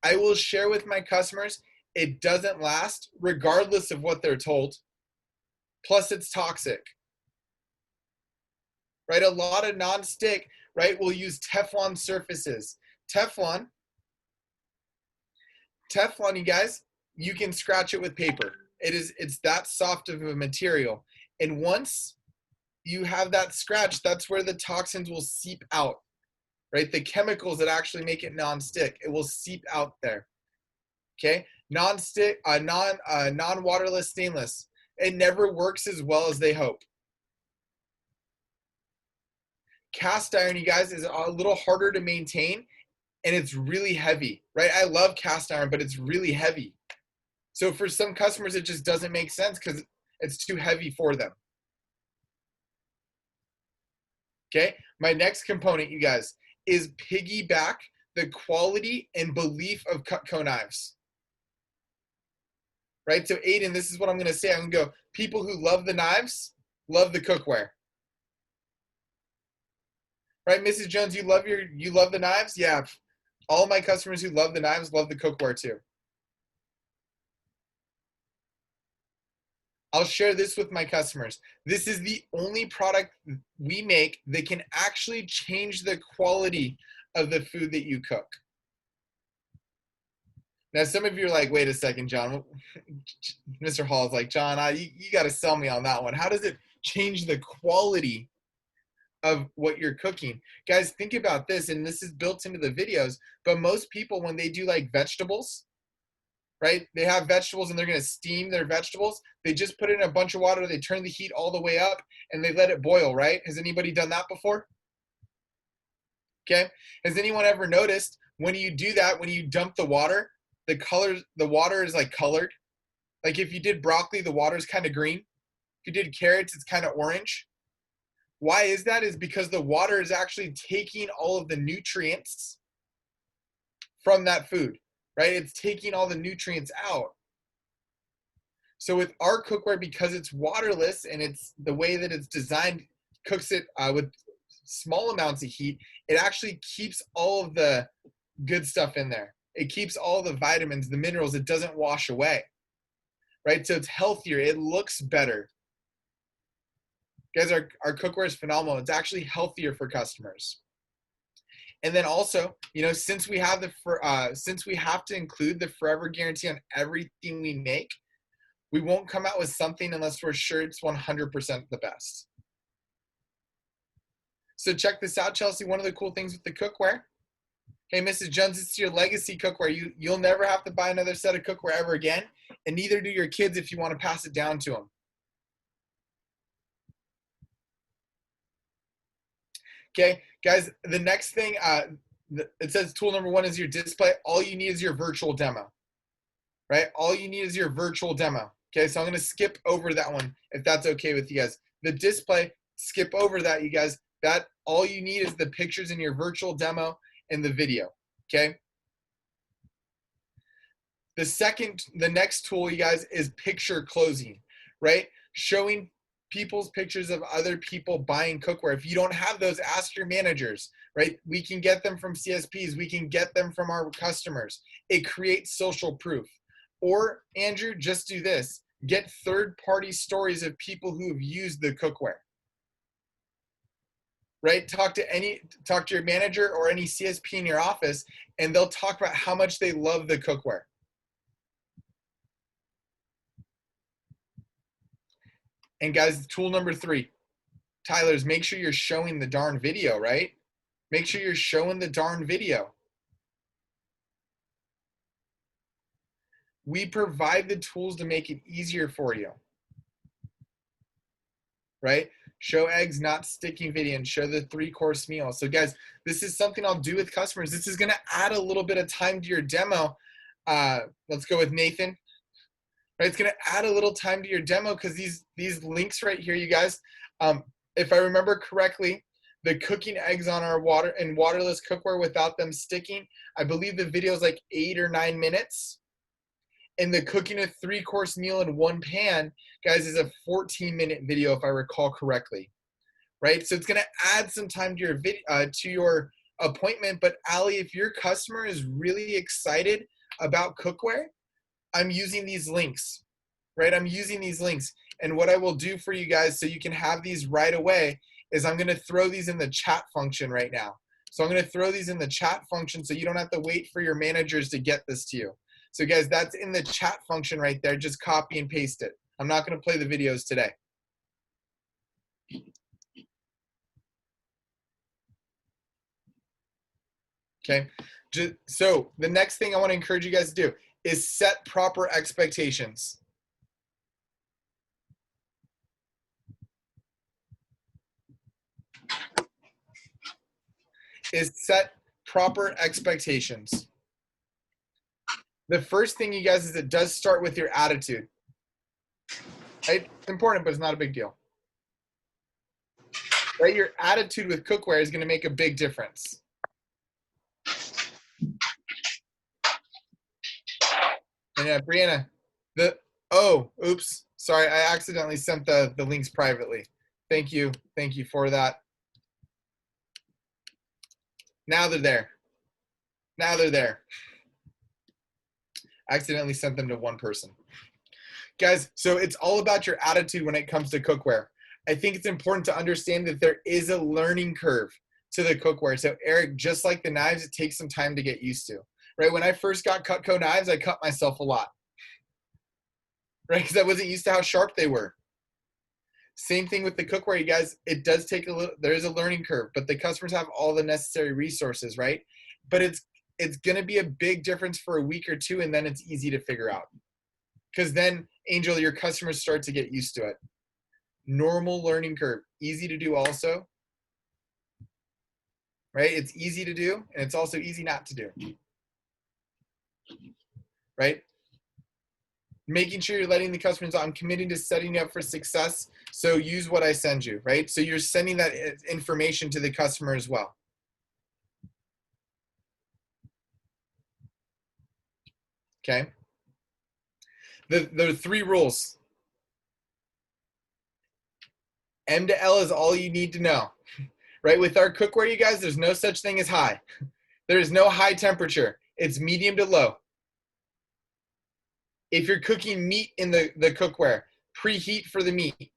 I will share with my customers, it doesn't last regardless of what they're told. Plus it's toxic, right? A lot of non-stick, right, will use Teflon surfaces. Teflon, you guys, you can scratch it with paper. It's that soft of a material. And once you have that scratch, that's where the toxins will seep out, right? The chemicals that actually make it non-stick, it will seep out there. Okay, non-stick, non-waterless stainless. It never works as well as they hope. Cast iron, you guys, is a little harder to maintain, and it's really heavy, right? I love cast iron, but it's really heavy. So for some customers, it just doesn't make sense because it's too heavy for them. Okay, my next component, you guys, is piggyback the quality and belief of Cutco knives. Right, so Aiden, this is what I'm going to say. I'm going to go, people who love the knives, love the cookware. Right, Mrs. Jones, you love the knives? Yeah, all my customers who love the knives love the cookware too. I'll share this with my customers. This is the only product we make that can actually change the quality of the food that you cook. Now, some of you are like, wait a second, John. Mr. Hall is like, John, you got to sell me on that one. How does it change the quality of what you're cooking? Guys, think about this, and this is built into the videos, but most people, when they do like vegetables, right, they have vegetables and they're going to steam their vegetables. They just put in a bunch of water, they turn the heat all the way up, and they let it boil, right? Has anybody done that before? Okay. Has anyone ever noticed when you do that, when you dump the water, the water is like colored? Like if you did broccoli, the water is kind of green. If you did carrots, it's kind of orange. Why is that? Is because the water is actually taking all of the nutrients from that food, right? It's taking all the nutrients out. So with our cookware, because it's waterless and it's the way that it's designed, cooks it with small amounts of heat, it actually keeps all of the good stuff in there. It keeps all the vitamins, the minerals, it doesn't wash away, right? So it's healthier, it looks better. Guys, our cookware is phenomenal. It's actually healthier for customers. And then also, you know, since we have to include the forever guarantee on everything we make, we won't come out with something unless we're sure it's 100% the best. So check this out, Chelsea. One of the cool things with the cookware, hey, Mrs. Jones, it's your legacy cookware. You'll never have to buy another set of cookware ever again, and neither do your kids if you want to pass it down to them. Okay, guys, the next thing, it says tool number 1 is your display. All you need is your virtual demo, right? All you need is your virtual demo. Okay, so I'm going to skip over that one if that's okay with you guys. The display, skip over that, you guys. That all you need is the pictures in your virtual demo and the video, okay? The next tool, you guys, is picture closing, right? Showing people's pictures of other people buying cookware. If you don't have those, ask your managers, right? We can get them from CSPs. We can get them from our customers. It creates social proof. Or, Andrew, just do this. Get third-party stories of people who have used the cookware. Right? Talk to your manager or any CSP in your office, and they'll talk about how much they love the cookware. And guys, tool number 3, Tyler, is make sure you're showing the darn video, right? Make sure you're showing the darn video. We provide the tools to make it easier for you, right? Show eggs not sticking video and show the 3-course meal. So guys, this is something I'll do with customers. This is going to add a little bit of time to your demo. Let's go with Nathan. Right, it's going to add a little time to your demo because these links right here, you guys, if I remember correctly, the cooking eggs on our waterless cookware without them sticking, I believe the video is like 8 or 9 minutes. And the cooking a 3-course meal in 1 pan, guys, is a 14-minute video if I recall correctly, right? So it's going to add some time to your appointment. But Ali, if your customer is really excited about cookware, I'm using these links, right? I'm using these links. And what I will do for you guys so you can have these right away is I'm going to throw these in the chat function right now. So I'm going to throw these in the chat function so you don't have to wait for your managers to get this to you. So guys, that's in the chat function right there. Just copy and paste it. I'm not going to play the videos today. Okay. So the next thing I want to encourage you guys to do is set proper expectations. The first thing, you guys, is it does start with your attitude. Right? It's important, but it's not a big deal. Right? Your attitude with cookware is going to make a big difference. And Brianna, oops, sorry, I accidentally sent the links privately. Thank you for that. Now they're there. I accidentally sent them to one person. Guys, so it's all about your attitude when it comes to cookware. I think it's important to understand that there is a learning curve to the cookware. So Eric, just like the knives, it takes some time to get used to. Right? When I first got Cutco knives, I cut myself a lot. Right? Because I wasn't used to how sharp they were. Same thing with the cookware, you guys. It does take there is a learning curve, but the customers have all the necessary resources, right? But it's going to be a big difference for a week or two, and then it's easy to figure out. Because then, Angel, your customers start to get used to it. Normal learning curve, easy to do also. Right? It's easy to do, and it's also easy not to do. Right? Making sure you're letting the customers know, I'm committing to setting you up for success, so use what I send you, right? So you're sending that information to the customer as well. Okay? The 3 rules. M to L is all you need to know, right? With our cookware, you guys, there's no such thing as high. There is no high temperature. It's medium to low. If you're cooking meat in the cookware, preheat for the meat.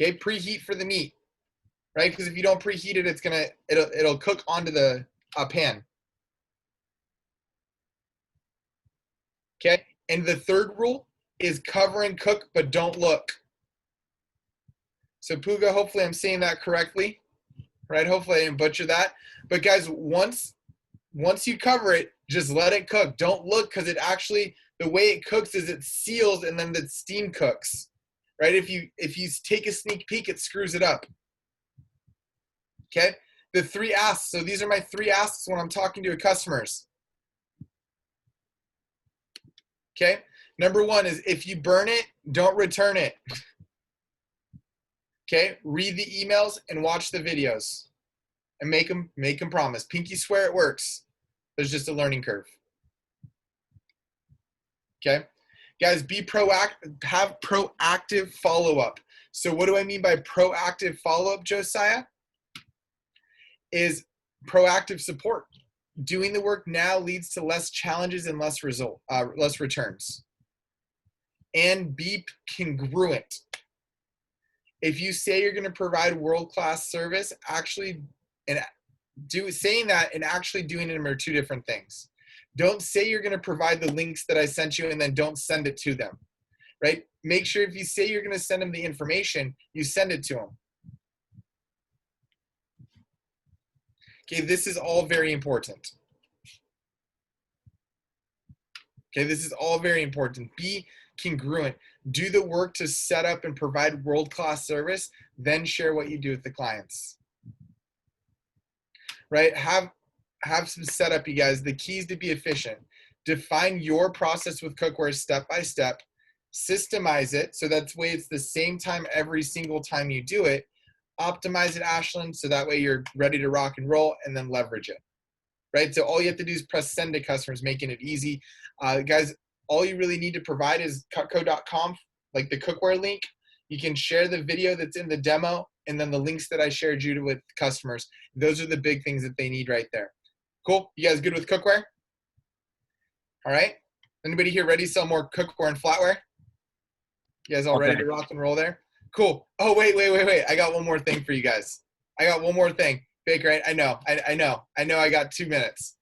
Okay, preheat for the meat, right? Because if you don't preheat it, it'll cook onto the pan. Okay, and the 3rd rule is cover and cook, but don't look. So Puga, hopefully I'm saying that correctly, right? Hopefully I didn't butcher that. But guys, once you cover it, just let it cook. Don't look, because the way it cooks is it seals and then the steam cooks, right? If you take a sneak peek, it screws it up. Okay, the 3 asks. So these are my 3 asks when I'm talking to customers. Okay, number 1 is if you burn it, don't return it. Okay, read the emails and watch the videos and make them promise. Pinky swear it works. There's just a learning curve. Okay, guys, be proactive, have proactive follow-up. So what do I mean by proactive follow-up, Josiah? Is proactive support. Doing the work now leads to less challenges and less returns. And be congruent. If you say you're going to provide world-class service, saying that and actually doing them are 2 different things. Don't say you're going to provide the links that I sent you and then don't send it to them, right? Make sure if you say you're going to send them the information, you send it to them. Okay, this is all very important. Okay, this is all very important. Be congruent. Do the work to set up and provide world-class service, then share what you do with the clients. Right? Have some setup, you guys. The keys to be efficient. Define your process with cookware step by step. Systemize it so that way it's the same time every single time you do it. Optimize it, Ashlyn, so that way you're ready to rock and roll, and then leverage it. Right? So all you have to do is press send to customers, making it easy. Guys, all you really need to provide is cutco.com, like the cookware link. You can share the video that's in the demo and then the links that I shared you with customers. Those are the big things that they need right there. Cool. You guys good with cookware? All right. Anybody here ready to sell more cookware and flatware? You guys all ready to rock and roll there? Cool. Oh, wait. I got one more thing for you guys. I got one more thing. Baker, I know I got 2 minutes.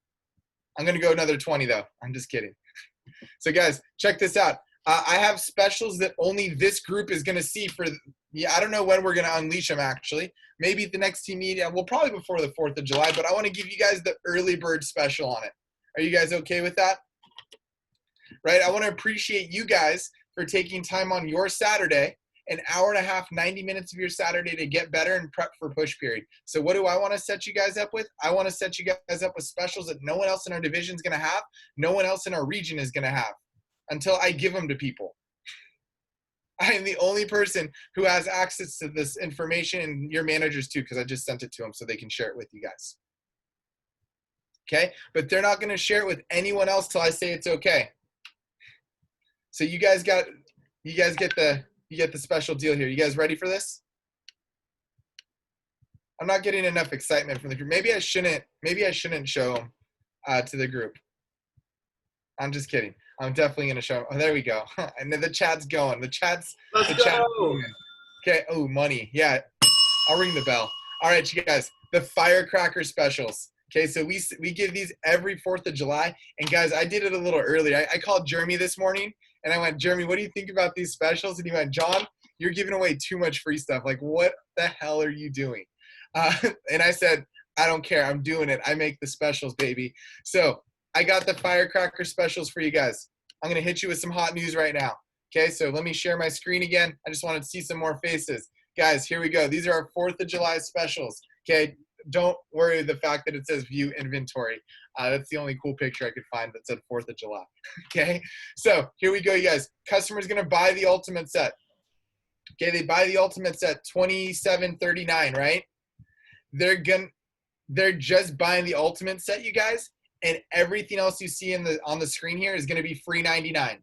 I'm going to go another 20 though. I'm just kidding. So guys, check this out. I have specials that only this group is going to see for, I don't know when we're going to unleash them actually. Maybe at the next team meeting, well, probably before the 4th of July, but I want to give you guys the early bird special on it. Are you guys okay with that? Right? I want to appreciate you guys for taking time on your Saturday, an hour and a half, 90 minutes of your Saturday to get better and prep for push period. So what do I want to set you guys up with? I want to set you guys up with specials that no one else in our division is going to have, no one else in our region is going to have until I give them to people. I am the only person who has access to this information, and your managers too, because I just sent it to them so they can share it with you guys. Okay? But they're not going to share it with anyone else till I say it's okay. So you guys get the special deal here. You guys ready for this? I'm not getting enough excitement from the group. Maybe I shouldn't show them to the group. I'm just kidding. I'm definitely going to show them. Oh, there we go. And then the chat's going. Let's go. Okay. Oh, money. Yeah. I'll ring the bell. All right, you guys. The firecracker specials. Okay, so we give these every 4th of July. And guys, I did it a little earlier. I called Jeremy this morning, and I went, Jeremy, what do you think about these specials? And he went, John, you're giving away too much free stuff. Like, what the hell are you doing? And I said, I don't care. I'm doing it. I make the specials, baby. So I got the firecracker specials for you guys. I'm going to hit you with some hot news right now. Okay, so let me share my screen again. I just wanted to see some more faces. Guys, here we go. These are our 4th of July specials. Okay, don't worry the fact that it says view inventory. That's the only cool picture I could find that said 4th of July. Okay, so here we go, you guys. Customer's going to buy the ultimate set. Okay, they buy the ultimate set, $27.39, right? They're just buying the ultimate set, you guys, and everything else you see on the screen here is going to be free $99.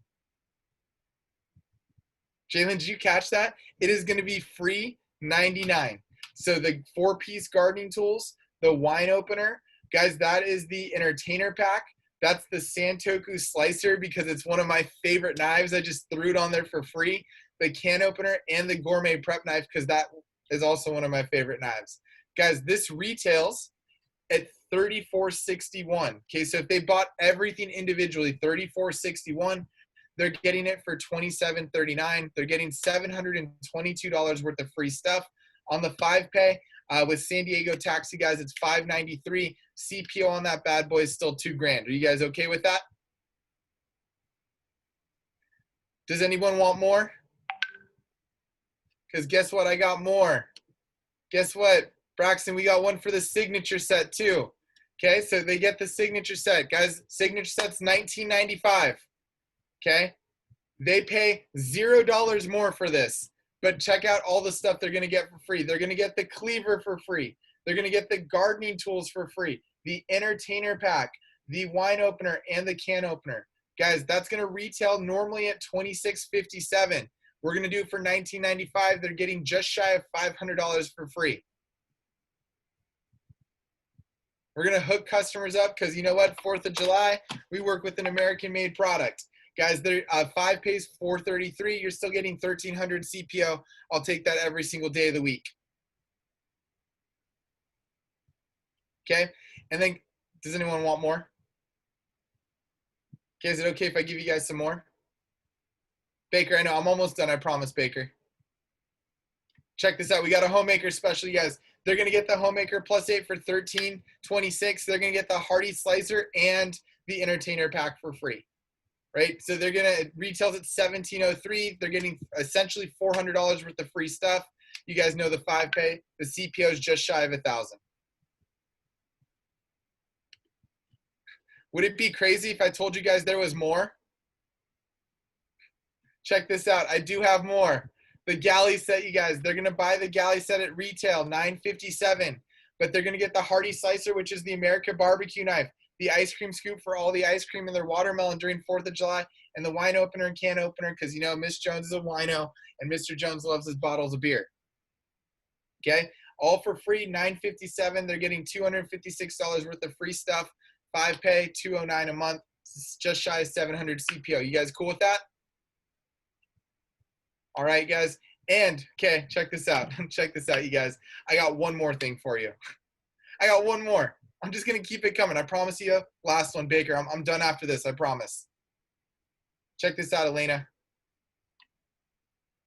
Jalen, did you catch that? It is going to be free $99. So the 4-piece gardening tools, the wine opener, guys, that is the entertainer pack. That's the Santoku slicer because it's one of my favorite knives. I just threw it on there for free. The can opener and the gourmet prep knife because that is also one of my favorite knives. Guys, this retails at $34.61. Okay, so if they bought everything individually, $34.61, they're getting it for $27.39. They're getting $722 worth of free stuff. On the 5-pay, with San Diego taxi, guys, it's $593. CPO on that bad boy is still $2,000. Are you guys okay with that? Does anyone want more? Because guess what? I got more. Guess what? Braxton, we got one for the signature set too. Okay, so they get the signature set. Guys, signature set's $19.95. Okay? They pay $0 more for this. But check out all the stuff they're going to get for free. They're going to get the cleaver for free. They're going to get the gardening tools for free, the entertainer pack, the wine opener, and the can opener. Guys, that's going to retail normally at $26.57. We're going to do it for $19.95. They're getting just shy of $500 for free. We're going to hook customers up because you know what? 4th of July, we work with an American-made product. Guys, 5 pays $433. You're still getting $1,300 CPO. I'll take that every single day of the week. Okay, and then does anyone want more? Okay, is it okay if I give you guys some more? Baker, I know I'm almost done. I promise, Baker. Check this out. We got a homemaker special, you guys. They're gonna get the homemaker +8 for $13.26. They're gonna get the hearty slicer and the entertainer pack for free. Right, so they're gonna retails at $17.03. They're getting essentially $400 worth of free stuff. You guys know the 5-pay. The CPO is just shy of $1,000. Would it be crazy if I told you guys there was more? Check this out. I do have more. The galley set, you guys. They're gonna buy the galley set at retail, $9.57, but they're gonna get the hearty slicer, which is the American barbecue knife, the ice cream scoop for all the ice cream in their watermelon during 4th of July, and the wine opener and can opener because, you know, Miss Jones is a wino and Mr. Jones loves his bottles of beer. Okay, all for free, $957. They're getting $256 worth of free stuff. 5 pay, $209 a month. It's just shy of 700 CPO. You guys cool with that? All right, guys. And okay, check this out. Check this out, you guys. I got one more thing for you. I got one more. I'm just gonna keep it coming. I promise you. Last one, Baker. I'm done after this. I promise. Check this out, Elena.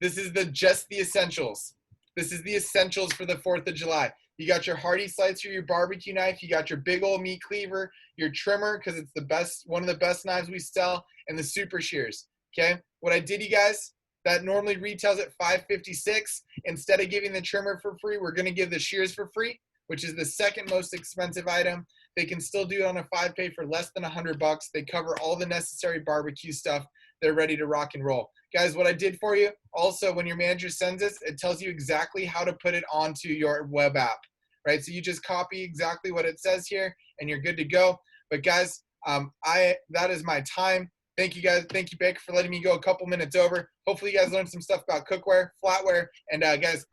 This is just the essentials. This is the essentials for the 4th of July. You got your hearty slicer, your barbecue knife. You got your big old meat cleaver, your trimmer, because it's the best, one of the best knives we sell, and the super shears. Okay. What I did, you guys, that normally retails at $556. Instead of giving the trimmer for free, we're gonna give the shears for free, which is the second most expensive item. They can still do it on a 5 pay for less than $100. They cover all the necessary barbecue stuff. They're ready to rock and roll. Guys, what I did for you, also when your manager sends this, it tells you exactly how to put it onto your web app, right? So you just copy exactly what it says here and you're good to go. But guys, that is my time. Thank you guys. Thank you, Baker, for letting me go a couple minutes over. Hopefully you guys learned some stuff about cookware, flatware, and guys,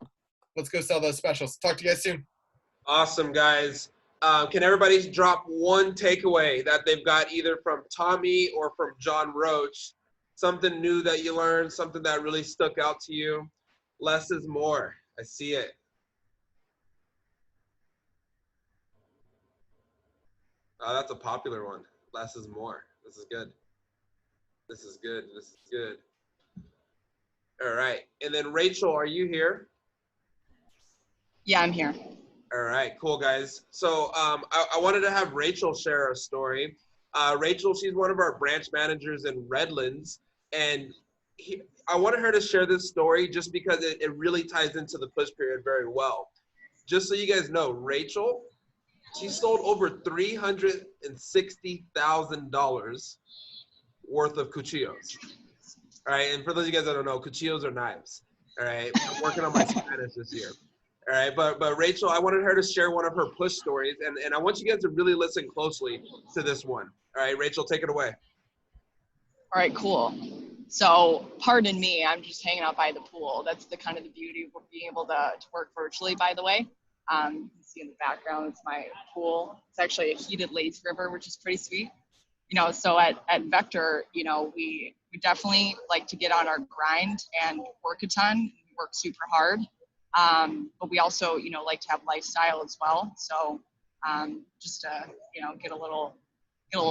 let's go sell those specials. Talk to you guys soon. Awesome, guys. Can everybody drop one takeaway that they've got either from Tommy or from John Roach? Something new that you learned, something that really stuck out to you? Less is more. I see it. Oh, that's a popular one. Less is more. This is good. This is good. This is good. All right. And then Rachel, are you here? Yeah, I'm here. All right, cool, guys. So I wanted to have Rachel share a story. Rachel, she's one of our branch managers in Redlands, and I wanted her to share this story just because it really ties into the push period very well. Just so you guys know, Rachel, she sold over $360,000 worth of cuchillos. All right, and for those of you guys that don't know, cuchillos are knives. All right, I'm working on my Spanish this year. All right, but Rachel, I wanted her to share one of her push stories, and I want you guys to really listen closely to this one. All right, Rachel, take it away. All right, cool. So pardon me, I'm just hanging out by the pool. That's the kind of the beauty of being able to work virtually, by the way. You can see in the background, it's my pool. It's actually a heated lazy river, which is pretty sweet. You know, so at Vector, you know, we definitely like to get on our grind and work a ton, we work super hard. But we also, you know, like to have lifestyle as well. So just to, you know, get a little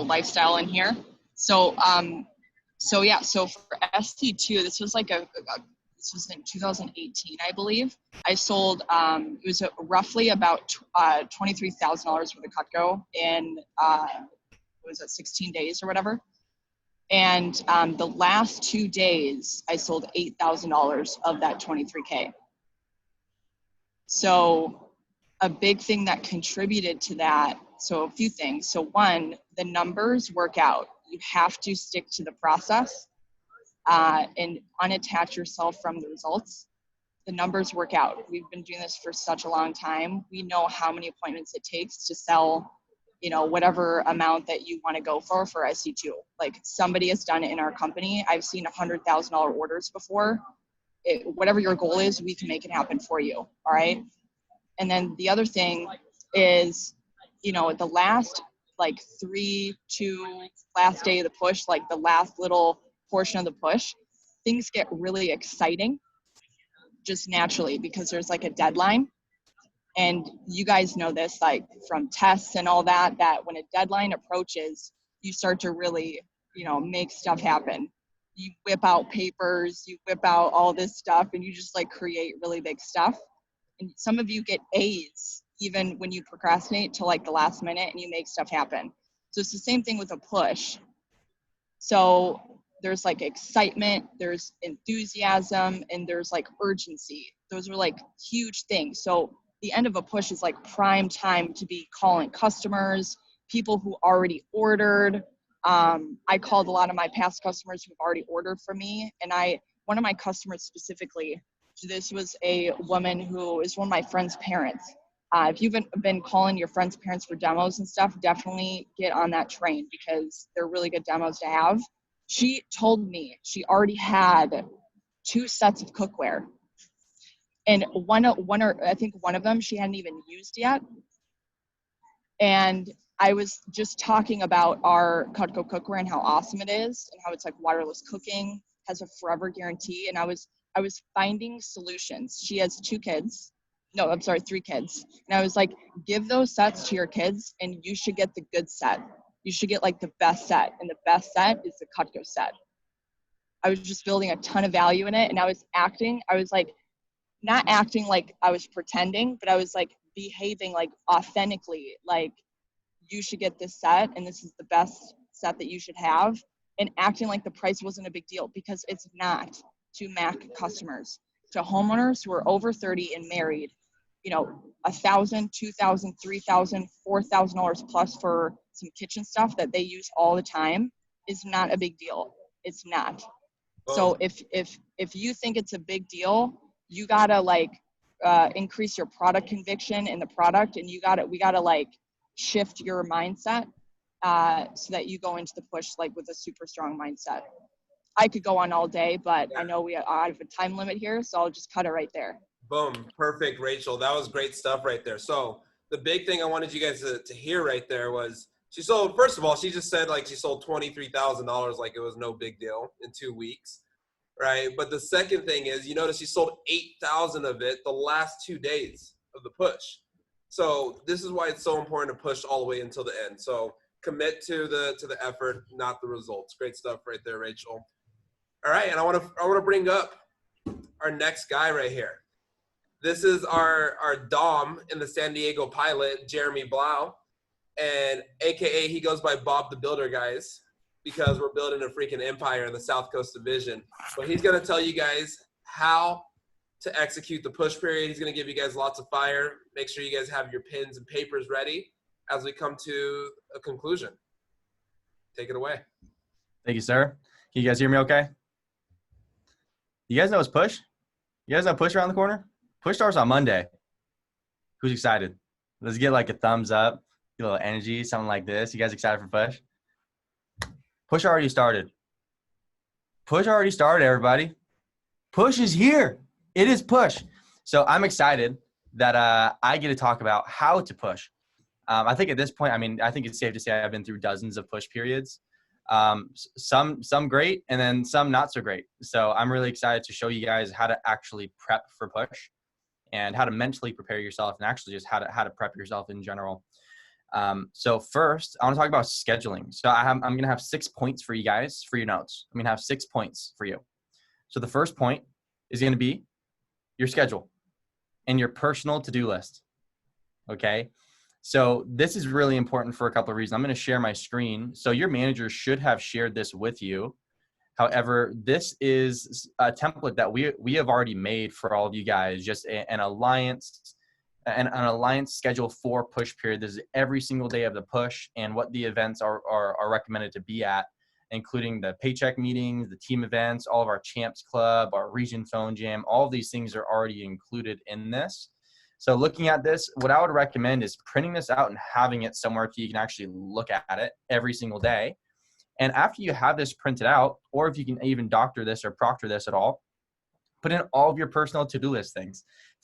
lifestyle in here. So yeah, so for SC2, this was like this was in 2018, I believe. I sold, it was roughly about $23,000 worth of Cutco in, what was it, 16 days or whatever. And the last 2 days, I sold $8,000 of that 23K. So a big thing that contributed to that, so a few things. So one, the numbers work out. You have to stick to the process and unattach yourself from the results. The numbers work out. We've been doing this for such a long time. We know how many appointments it takes to sell, you know, whatever amount that you want to go for SC2. Like somebody has done it in our company. I've seen $100,000 orders before. Whatever your goal is, we can make it happen for you. All right. And then the other thing is, you know, the last like 3-2 last day of the push, like the last little portion of the push, things get really exciting just naturally because there's like a deadline. And you guys know this, like from tests and all that, that when a deadline approaches, you start to really, you know, make stuff happen. You whip out papers, you whip out all this stuff, and you just like create really big stuff. And some of you get A's even when you procrastinate till like the last minute and you make stuff happen. So it's the same thing with a push. So there's like excitement, there's enthusiasm, and there's like urgency. Those are like huge things. So the end of a push is like prime time to be calling customers, people who already ordered. I called a lot of my past customers who've already ordered from me. And one of my customers specifically, this was a woman who is one of my friend's parents. If you've been calling your friends' parents for demos and stuff, definitely get on that train because they're really good demos to have. She told me she already had 2 sets of cookware. And I think one of them she hadn't even used yet. And I was just talking about our Cutco cookware and how awesome it is and how it's like waterless cooking, has a forever guarantee. And I was finding solutions. She has 3 kids. And I was like, give those sets to your kids and you should get the good set. You should get like the best set. And the best set is the Cutco set. I was just building a ton of value in it. And I was like, not acting like I was pretending, but I was like behaving like authentically, like you should get this set and this is the best set that you should have, and acting like the price wasn't a big deal, because it's not to Mac customers. To homeowners who are over 30 and married, you know, $1,000, $2,000, $3,000, $4,000 plus for some kitchen stuff that they use all the time is not a big deal. It's not. So if you think it's a big deal, you gotta like increase your product conviction in the product, and we gotta like shift your mindset so that you go into the push like with a super strong mindset. I could go on all day, but I know we are out of a time limit here, so I'll just cut it right there. Boom. Perfect, Rachel. That was great stuff right there. So the big thing I wanted you guys to hear right there was she sold, first of all, she just said like she sold $23,000 like it was no big deal in 2 weeks, right? But the second thing is, you notice she sold 8,000 of it the last 2 days of the push. So this is why it's so important to push all the way until the end. So commit to the effort, not the results. Great stuff right there, Rachel. All right, and I want to bring up our next guy right here. This is our Dom in the San Diego Pilot, Jeremy Blau, and AKA he goes by Bob the Builder, guys, because we're building a freaking empire in the South Coast Division. But he's going to tell you guys how to execute the push period. He's going to give you guys lots of fire. Make sure you guys have your pens and papers ready as we come to a conclusion. Take it away. Thank you, sir. Can you guys hear me okay? You guys know it's push? You guys know push around the corner? Push starts on Monday. Who's excited? Let's get like a thumbs up, get a little energy, something like this. You guys excited for push? Push already started. Push already started, everybody. Push is here. It is push. So I'm excited that I get to talk about how to push. I think at this point, I mean, I think it's safe to say I've been through dozens of push periods. Some great and then some not so great. So I'm really excited to show you guys how to actually prep for push and how to mentally prepare yourself, and actually just how to prep yourself in general. So first, I want to talk about scheduling. So I'm going to have 6 points for you guys for your notes. I'm going to have 6 points for you. So the first point is going to be your schedule and your personal to-do list. Okay. So this is really important for a couple of reasons. I'm going to share my screen. So your manager should have shared this with you. However, this is a template that we have already made for all of you guys, just an alliance schedule for push period. This is every single day of the push and what the events are recommended to be at, including the paycheck meetings, the team events, all of our champs club, our region phone jam. All of these things are already included in this. So looking at this, what I would recommend is printing this out and having it somewhere so you can actually look at it every single day. And after you have this printed out, or if you can even doctor this or proctor this at all, put in all of your personal to-do list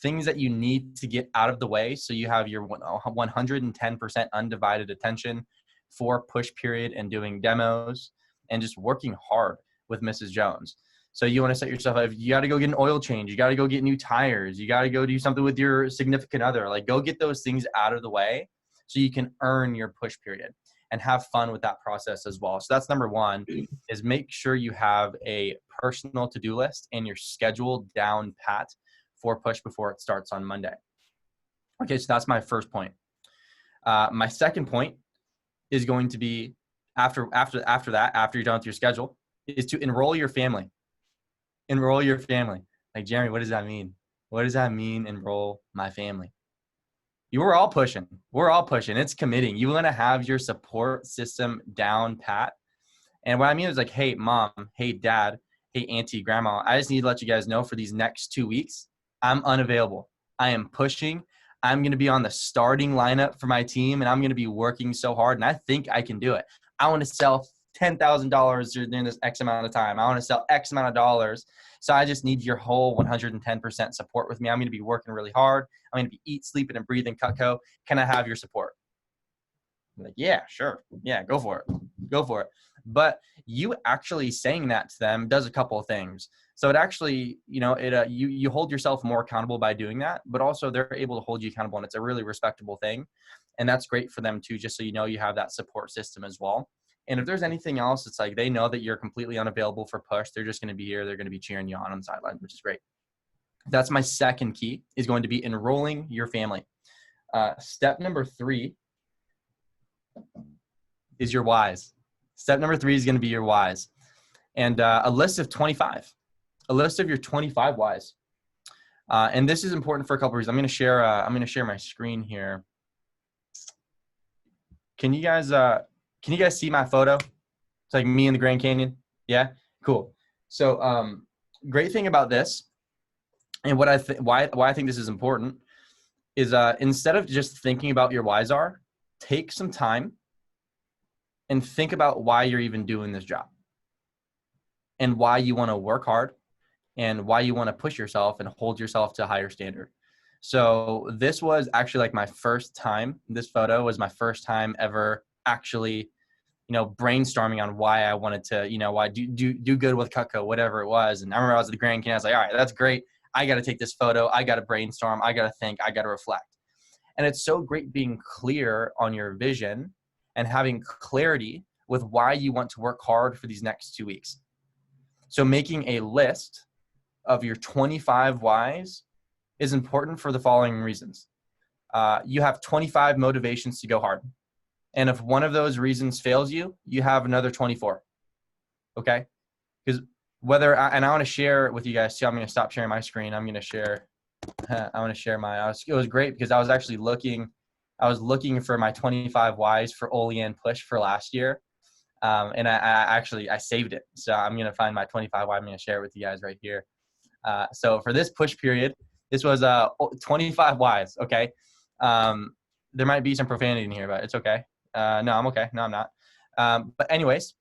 things that you need to get out of the way so you have your 110% undivided attention for push period and doing demos and just working hard with Mrs. Jones. So you want to set yourself up. You got to go get an oil change. You got to go get new tires. You got to go do something with your significant other. Like, go get those things out of the way so you can earn your push period and have fun with that process as well. So that's number one, is make sure you have a personal to-do list and your schedule down pat for push before it starts on Monday. Okay, so that's my first point. My second point is going to be after you're done with your schedule, is to enroll your family. Enroll your family. Like, Jeremy, what does that mean? What does that mean, enroll my family? We're all pushing. We're all pushing. It's committing. You want to have your support system down pat. And what I mean is like, hey, mom, hey, dad, hey, auntie, grandma, I just need to let you guys know for these next 2 weeks, I'm unavailable. I am pushing. I'm going to be on the starting lineup for my team, and I'm going to be working so hard, and I think I can do it. I want to sell $10,000 during this X amount of time. I want to sell X amount of dollars. So I just need your whole 110% support with me. I'm going to be working really hard. I'm going to be eat, sleeping, and breathing Cutco. Can I have your support? I'm like, yeah, sure. Yeah, go for it. Go for it. But you actually saying that to them does a couple of things. So it actually, you hold yourself more accountable by doing that, but also they're able to hold you accountable, and it's a really respectable thing. And that's great for them too, just so you have that support system as well. And if there's anything else, it's like they know that you're completely unavailable for push. They're just going to be here. They're going to be cheering you on the sideline, which is great. That's my second key, is going to be enrolling your family. Step number 3 is your whys. Step number 3 is going to be your whys. And a list of 25. A list of your 25 whys. And this is important for a couple of reasons. I'm going to share my screen here. Can you guys see my photo? It's like me in the Grand Canyon. Yeah, cool. So great thing about this, and why I think this is important, is instead of just thinking about your whys are, take some time and think about why you're even doing this job, and why you want to work hard, and why you want to push yourself and hold yourself to a higher standard. So this was actually like my first time. This photo was my first time ever actually, brainstorming on why I wanted to, why do good with Cutco, whatever it was. And I remember I was at the Grand Canyon. I was like, all right, that's great. I got to take this photo. I got to brainstorm. I got to think. I got to reflect. And it's so great being clear on your vision and having clarity with why you want to work hard for these next 2 weeks. So making a list of your 25 whys is important for the following reasons. You have 25 motivations to go hard. And if one of those reasons fails you, you have another 24. Okay? Because and I want to share with you guys too. I'm going to stop sharing my screen. I'm going to share. I want to share it was great because I was actually looking for my 25 whys for Oli and push for last year. And I saved it. So I'm going to find my 25 why. I'm going to share it with you guys right here. So for this push period, this was 25 whys. Okay. There might be some profanity in here, but it's okay. No, I'm okay. No, I'm not. But anyways,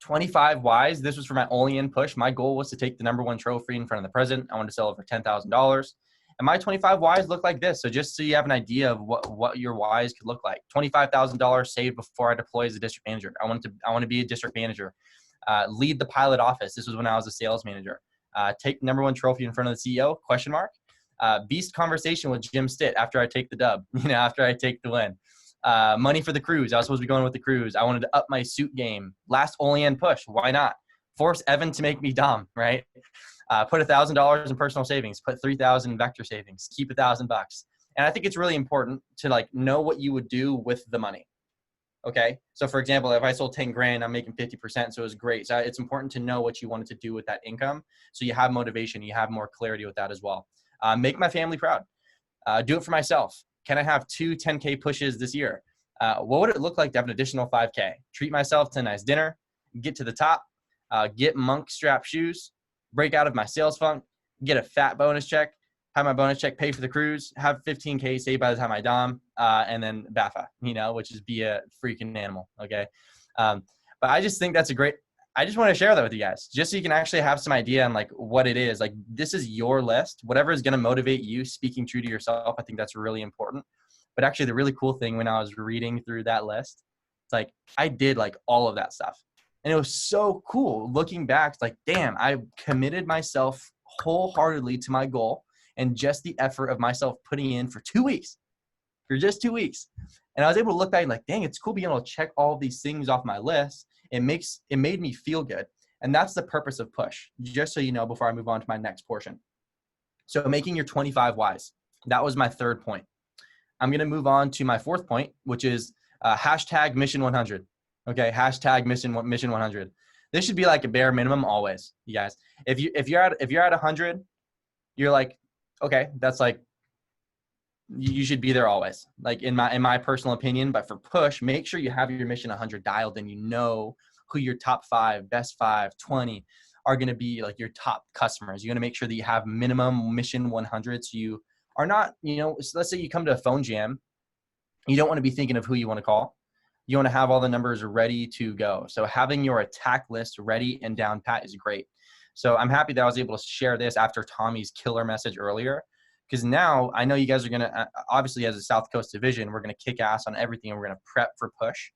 25 whys. This was for my only in push. My goal was to take the #1 trophy in front of the president. I wanted to sell it for $10,000. And my 25 whys look like this. So just so you have an idea of what your whys could look like. $25,000 saved before I deploy as a district manager. I want to be a district manager. Lead the pilot office. This was when I was a sales manager. Take the #1 trophy in front of the CEO, ? Beast conversation with Jim Stitt after I take the dub, after I take the win. Money for the cruise. I was supposed to be going with the cruise. I wanted to up my suit game. Last Olean push. Why not? Force Evan to make me Dom, right? Put $1,000 in personal savings. Put $3,000 in vector savings. Keep $1,000. And I think it's really important to know what you would do with the money. Okay. So for example, if I sold 10 grand, I'm making 50%. So it was great. So it's important to know what you wanted to do with that income. So you have motivation, you have more clarity with that as well. Make my family proud. Do it for myself. Can I have 2 10K pushes this year? What would it look like to have an additional 5K? Treat myself to a nice dinner, get to the top, get monk strap shoes, break out of my sales funk, get a fat bonus check, have my bonus check pay for the cruise, have 15K saved by the time I dom, and then BAFA, which is be a freaking animal. Okay. But I just think that's I just want to share that with you guys, just so you can actually have some idea on what it is. This is your list, whatever is going to motivate you, speaking true to yourself. I think that's really important. But actually the really cool thing when I was reading through that list, it's I did all of that stuff. And it was so cool looking back. It's damn, I committed myself wholeheartedly to my goal and just the effort of myself putting in for 2 weeks, for just 2 weeks. And I was able to look back and dang, it's cool being able to check all of these things off my list. It made me feel good. And that's the purpose of push, just so you know, before I move on to my next portion. So making your 25 whys. That was my third point. I'm going to move on to my fourth point, which is hashtag mission 100. Okay. Hashtag mission 100. This should be a bare minimum always, you guys. If you're at 100, you're okay, that's you should be there always, in my personal opinion. But for push, make sure you have your mission 100 dialed and who your top 5, best 5, 20 are going to be your top customers. You're going to make sure that you have minimum mission 100. So you are not, so let's say you come to a phone jam, you don't want to be thinking of who you want to call. you want to have all the numbers ready to go. So having your attack list ready and down pat is great. So I'm happy that I was able to share this after Tommy's killer message earlier, because now I know you guys are going to, obviously as a South Coast division, we're going to kick ass on everything and we're going to prep for push.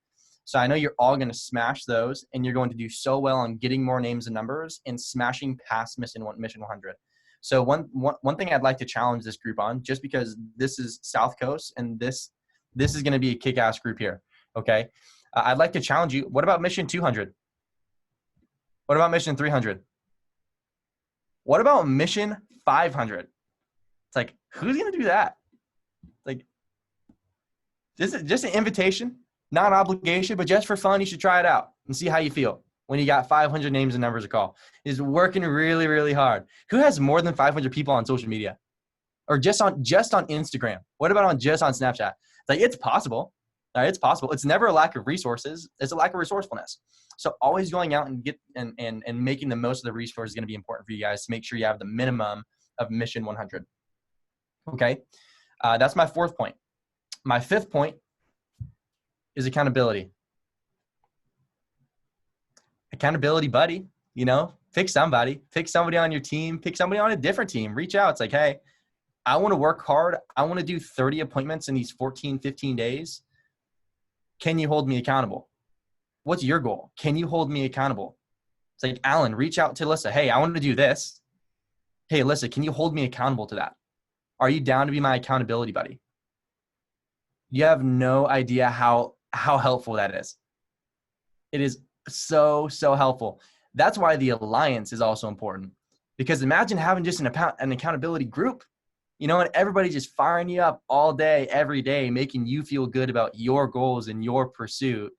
So I know you're all going to smash those, and you're going to do so well on getting more names and numbers and smashing past mission 100. So one thing I'd like to challenge this group on, just because this is South Coast and this is going to be a kick-ass group here, okay? I'd like to challenge you. What about mission 200? What about mission 300? What about mission 500? It's like, who's going to do that? Like, this is just an invitation, not an obligation, but just for fun, you should try it out and see how you feel when you got 500 names and numbers to call. It's working really, really hard. Who has more than 500 people on social media? Or just on Instagram? What about just on Snapchat? It's like, it's possible. It's possible. It's never a lack of resources. It's a lack of resourcefulness. So always going out and and making the most of the resources is going to be important for you guys to make sure you have the minimum of mission 100. Okay. That's my 4th point. My 5th point is accountability. Accountability buddy, pick somebody on your team, pick somebody on a different team, reach out. It's like, hey, I want to work hard. I want to do 30 appointments in these 14, 15 days. Can you hold me accountable? What's your goal? Can you hold me accountable? It's like, Alan, reach out to Alyssa. Hey, I want to do this. Hey, Alyssa, can you hold me accountable to that? Are you down to be my accountability buddy? You have no idea how helpful that is. It is so helpful. That's why the alliance is also important, because imagine having just an accountability group, and everybody just firing you up all day, every day, making you feel good about your goals and your pursuit.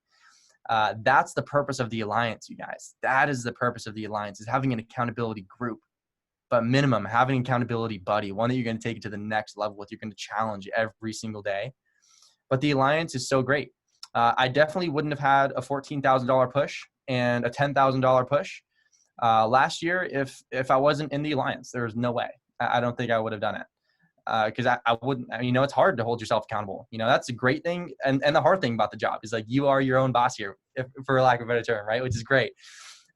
That's the purpose of the alliance, you guys. That is the purpose of the alliance, is having an accountability group, but minimum having an accountability buddy, one that you're going to take it to the next level with. You're going to challenge every single day. But the alliance is so great. I definitely wouldn't have had a $14,000 push and a $10,000 push last year if I wasn't in the alliance. There was no way. I don't think I would have done it, because I wouldn't. It's hard to hold yourself accountable. That's a great thing, and the hard thing about the job is, like, you are your own boss here, for lack of a better term, right? Which is great,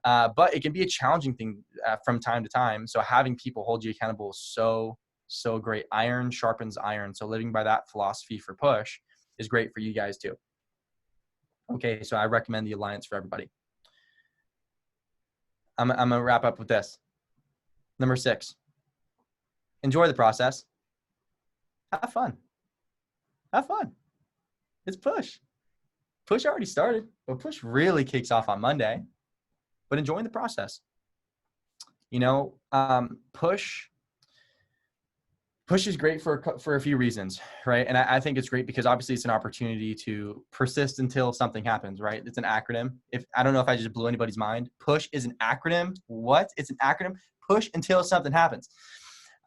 but it can be a challenging thing from time to time. So having people hold you accountable is so great. Iron sharpens iron. So living by that philosophy for push is great for you guys too. Okay, so I recommend the alliance for everybody. I'm going to wrap up with this. Number 6, enjoy the process. Have fun. Have fun. It's push. Push already started, but push really kicks off on Monday. But enjoying the process. Push is great for a few reasons, right? And I think it's great because obviously it's an opportunity to persist until something happens, right? It's an acronym. I don't know if I just blew anybody's mind. Push is an acronym. What? It's an acronym. Push until something happens.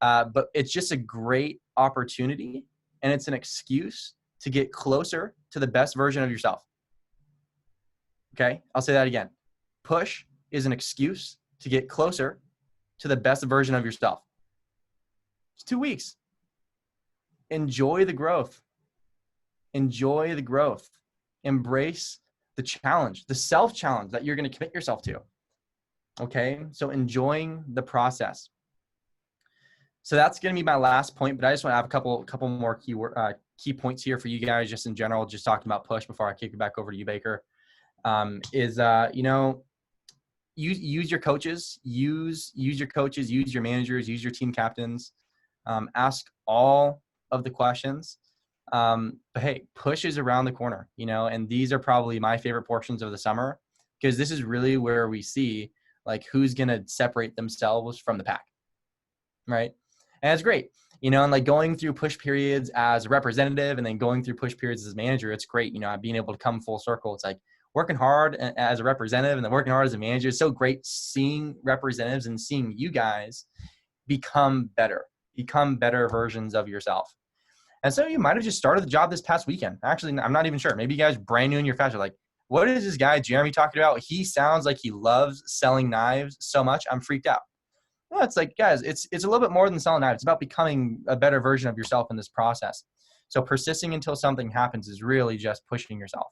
But it's just a great opportunity, and it's an excuse to get closer to the best version of yourself. Okay? I'll say that again. Push is an excuse to get closer to the best version of yourself. It's 2 weeks. Enjoy the growth. Enjoy the growth. Embrace the challenge, the self-challenge that you're going to commit yourself to. Okay? So enjoying the process. So that's going to be my last point, but I just want to have a couple more key points here for you guys, just in general, just talking about push before I kick it back over to you, Baker. Use your coaches, use your coaches, use your managers, use your team captains. Ask all of the questions. But hey, push is around the corner, and these are probably my favorite portions of the summer, because this is really where we see, like, who's going to separate themselves from the pack, right? And it's great, and like going through push periods as a representative and then going through push periods as a manager, it's great, being able to come full circle. It's like working hard as a representative and then working hard as a manager. It's so great seeing representatives and seeing you guys become better versions of yourself. And so you might have just started the job this past weekend. Actually, I'm not even sure. Maybe you guys brand new in your fashion. Like, what is this guy Jeremy talking about? He sounds like he loves selling knives so much, I'm freaked out. Well, it's like, guys, it's a little bit more than selling knives. It's about becoming a better version of yourself in this process. So persisting until something happens is really just pushing yourself.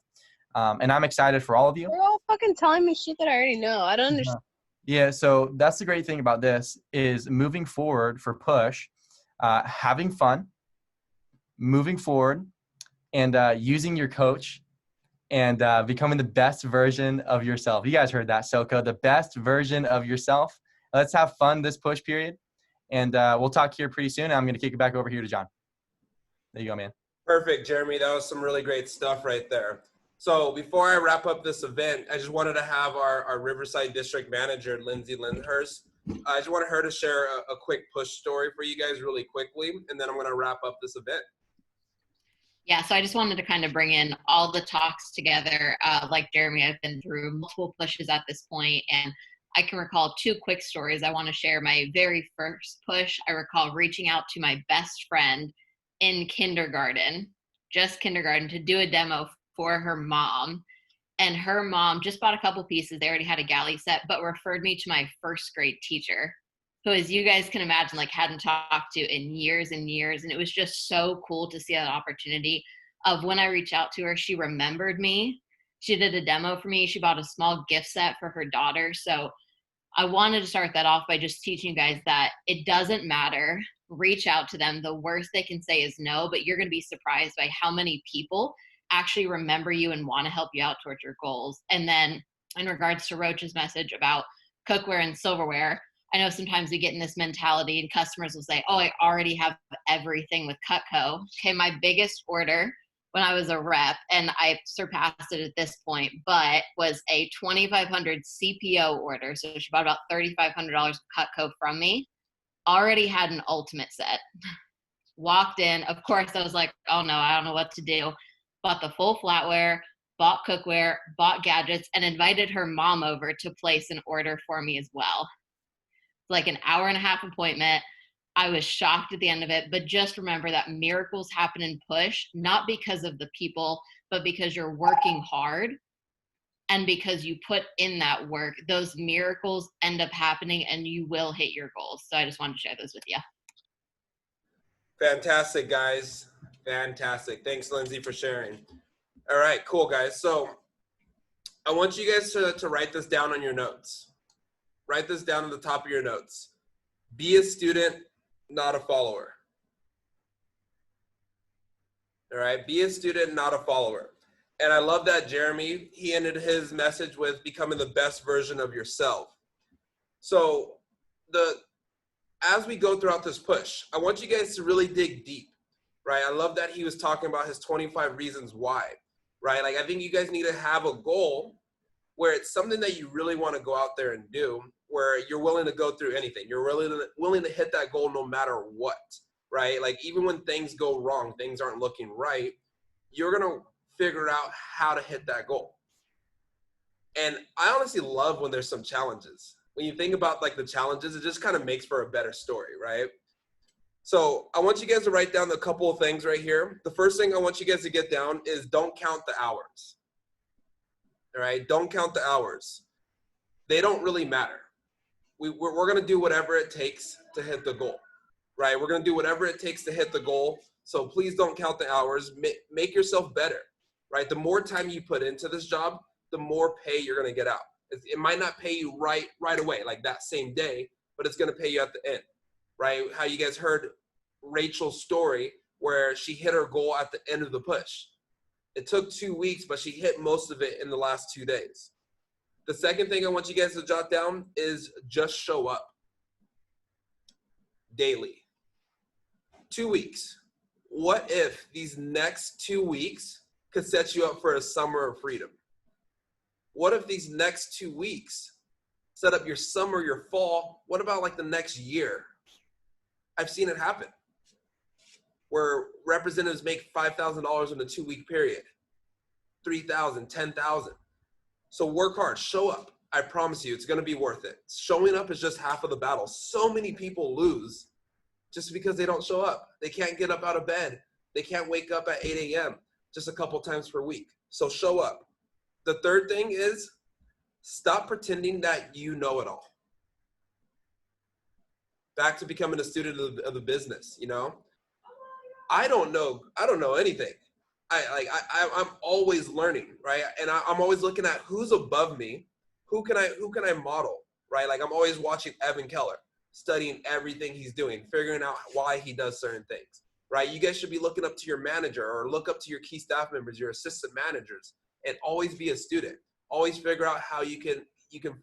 And I'm excited for all of you. You're all fucking telling me shit that I already know. I don't understand. Yeah, so that's the great thing about this is moving forward for push, having fun, moving forward, and using your coach and becoming the best version of yourself. You guys heard that, SoCo, the best version of yourself. Let's have fun this push period, and we'll talk here pretty soon. I'm going to kick it back over here to John. There you go, man. Perfect, Jeremy. That was some really great stuff right there. So before I wrap up this event, I just wanted to have our Riverside District Manager, Lindsay Lindhurst. I just wanted her to share a quick push story for you guys really quickly, and then I'm going to wrap up this event. Yeah, so I just wanted to kind of bring in all the talks together. Like Jeremy, I've been through multiple pushes at this point, and I can recall 2 quick stories. I want to share my very first push. I recall reaching out to my best friend in kindergarten, just kindergarten, to do a demo for her mom. And her mom just bought a couple pieces. They already had a galley set, but referred me to my first grade teacher, who, as you guys can imagine, like hadn't talked to in years and years. And it was just so cool to see that opportunity of when I reached out to her, she remembered me. She did a demo for me. She bought a small gift set for her daughter. So I wanted to start that off by just teaching you guys that it doesn't matter. Reach out to them. The worst they can say is no, but you're going to be surprised by how many people actually remember you and want to help you out towards your goals. And then in regards to Roach's message about cookware and silverware, I know sometimes we get in this mentality and customers will say, oh, I already have everything with Cutco. Okay, my biggest order when I was a rep, and I surpassed it at this point, but was a 2,500 CPO order. So she bought about $3,500 of Cutco from me. Already had an ultimate set. Walked in. Of course, I was like, oh no, I don't know what to do. Bought the full flatware, bought cookware, bought gadgets, and invited her mom over to place an order for me as well. Like an hour-and-a-half appointment. I was shocked at the end of it, but just remember that miracles happen in push, not because of the people, but because you're working hard. And because you put in that work, those miracles end up happening and you will hit your goals. So I just wanted to share those with you. Fantastic, guys. Fantastic. Thanks, Lindsay, for sharing. All right, cool, guys. So I want you guys to write this down on your notes. Write this down at the top of your notes. Be a student, not a follower. All right, be a student, not a follower. And I love that Jeremy, he ended his message with becoming the best version of yourself. So as we go throughout this push, I want you guys to really dig deep, right? I love that he was talking about his 25 reasons why, right? Like, I think you guys need to have a goal where it's something that you really want to go out there and do, where you're willing to go through anything. You're really willing to hit that goal no matter what, right? Like, even when things go wrong, things aren't looking right, you're going to figure out how to hit that goal. And I honestly love when there's some challenges. When you think about like the challenges, it just kind of makes for a better story, right? So I want you guys to write down a couple of things right here. The first thing I want you guys to get down is don't count the hours. All right, don't count the hours. They don't really matter. We're going to do whatever it takes to hit the goal, right? We're going to do whatever it takes to hit the goal. So please don't count the hours. Make yourself better, right? The more time you put into this job, the more pay you're going to get out. It might not pay you right away, like that same day, but it's going to pay you at the end, right? How you guys heard Rachel's story where she hit her goal at the end of the push. It took 2 weeks, but she hit most of it in the last 2 days. The second thing I want you guys to jot down is just show up daily. 2 weeks. What if these next 2 weeks could set you up for a summer of freedom? What if these next 2 weeks set up your summer, your fall? What about like the next year? I've seen it happen where representatives make $5,000 in a 2 week period, $3,000, $10,000. So work hard, show up. I promise you, it's going to be worth it. Showing up is just half of the battle. So many people lose just because they don't show up. They can't get up out of bed. They can't wake up at 8 a.m. just a couple times per week. So show up. The third thing is stop pretending that you know it all. Back to becoming a student of the business, you know? I don't know anything. I'm always learning, right? And I'm always looking at who's above me, who can I model, right? Like I'm always watching Evan Keller, studying everything he's doing, figuring out why he does certain things, right? You guys should be looking up to your manager or look up to your key staff members, your assistant managers, and always be a student. Always figure out how you can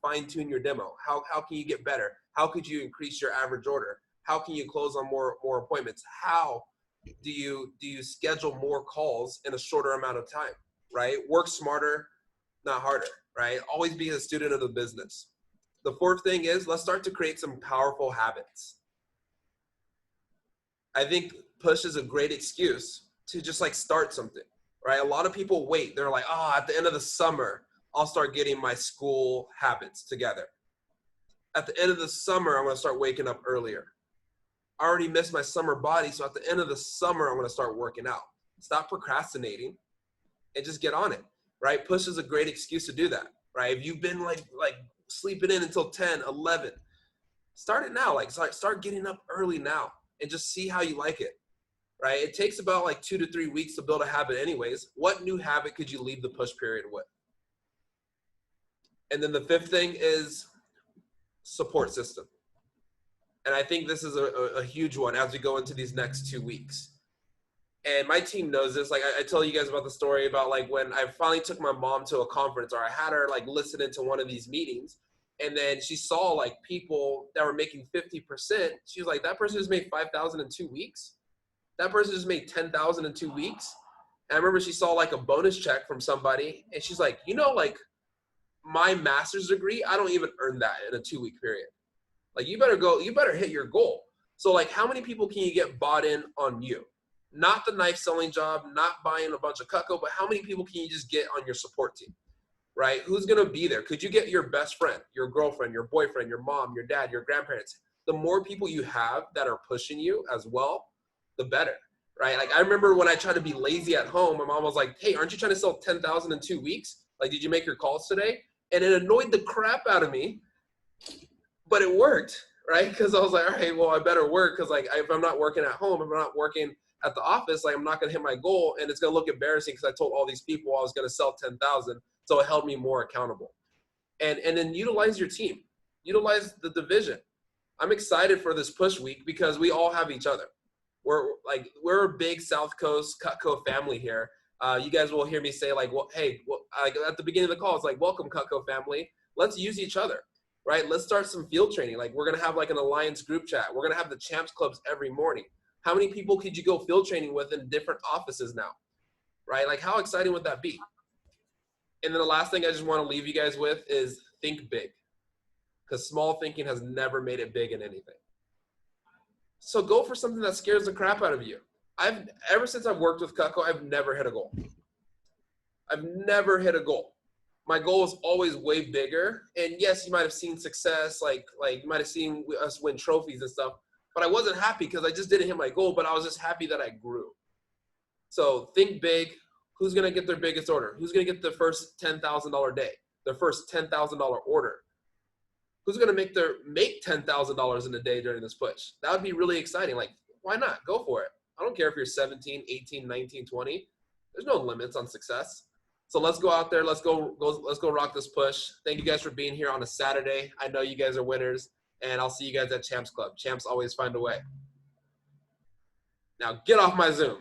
fine tune your demo. How can you get better? How could you increase your average order? How can you close on more appointments? How do you schedule more calls in a shorter amount of time, right? Work smarter, not harder, right? Always be a student of the business. The fourth thing is, let's start to create some powerful habits. I think push is a great excuse to just like start something, right? A lot of people wait. They're like, oh, at the end of the summer, I'll start getting my school habits together. At the end of the summer, I'm going to start waking up earlier. I already missed my summer body, so at the end of the summer, I'm going to start working out. Stop procrastinating and just get on it, right? Push is a great excuse to do that, right? If you've been like sleeping in until 10, 11, start it now. Like start getting up early now and just see how you like it, right? It takes about like 2 to 3 weeks to build a habit anyways. What new habit could you leave the push period with? And then the fifth thing is support system. And I think this is a huge one as we go into these next 2 weeks. And my team knows this. Like I tell you guys about the story about like when I finally took my mom to a conference, or I had her like listen into one of these meetings, and then she saw like people that were making 50%. She was like, that person just made 5,000 in 2 weeks. That person just made 10,000 in 2 weeks. And I remember she saw like a bonus check from somebody, and she's like, you know, like my master's degree, I don't even earn that in a 2-week period. Like you better hit your goal. So like how many people can you get bought in on you? Not the knife selling job, not buying a bunch of Cutco, but how many people can you just get on your support team, right? Who's going to be there? Could you get your best friend, your girlfriend, your boyfriend, your mom, your dad, your grandparents? The more people you have that are pushing you as well, the better, right? Like I remember when I tried to be lazy at home, my mom was like, hey, aren't you trying to sell 10,000 in 2 weeks? Like, did you make your calls today? And it annoyed the crap out of me, but it worked, right? Because I was like, all right, well, I better work, because like if I'm not working at home, if I'm not working at the office, like I'm not going to hit my goal, and it's going to look embarrassing because I told all these people I was going to sell 10,000. So it held me more accountable. And then utilize your team, utilize the division. I'm excited for this push week because we all have each other. We're a big South Coast Cutco family here. You guys will hear me say like, well, hey, at the beginning of the call, it's like, welcome Cutco family. Let's use each other, right? Let's start some field training. Like we're going to have like an alliance group chat. We're going to have the champs clubs every morning. How many people could you go field training with in different offices now, right? Like how exciting would that be? And then the last thing I just want to leave you guys with is think big, because small thinking has never made it big in anything. So go for something that scares the crap out of you. Ever since I've worked with Cutco, I've never hit a goal. I've never hit a goal. My goal is always way bigger. And yes, you might have seen success, like you might have seen us win trophies and stuff, but I wasn't happy because I just didn't hit my goal, but I was just happy that I grew. So think big. Who's going to get their biggest order? Who's going to get the first $10,000 day, their first $10,000 order? Who's going to make $10,000 in a day during this push? That would be really exciting. Like, why not? Go for it. I don't care if you're 17, 18, 19, 20. There's no limits on success. So let's go out there. Let's go rock this push. Thank you guys for being here on a Saturday. I know you guys are winners, and I'll see you guys at Champs Club. Champs always find a way. Now get off my Zoom.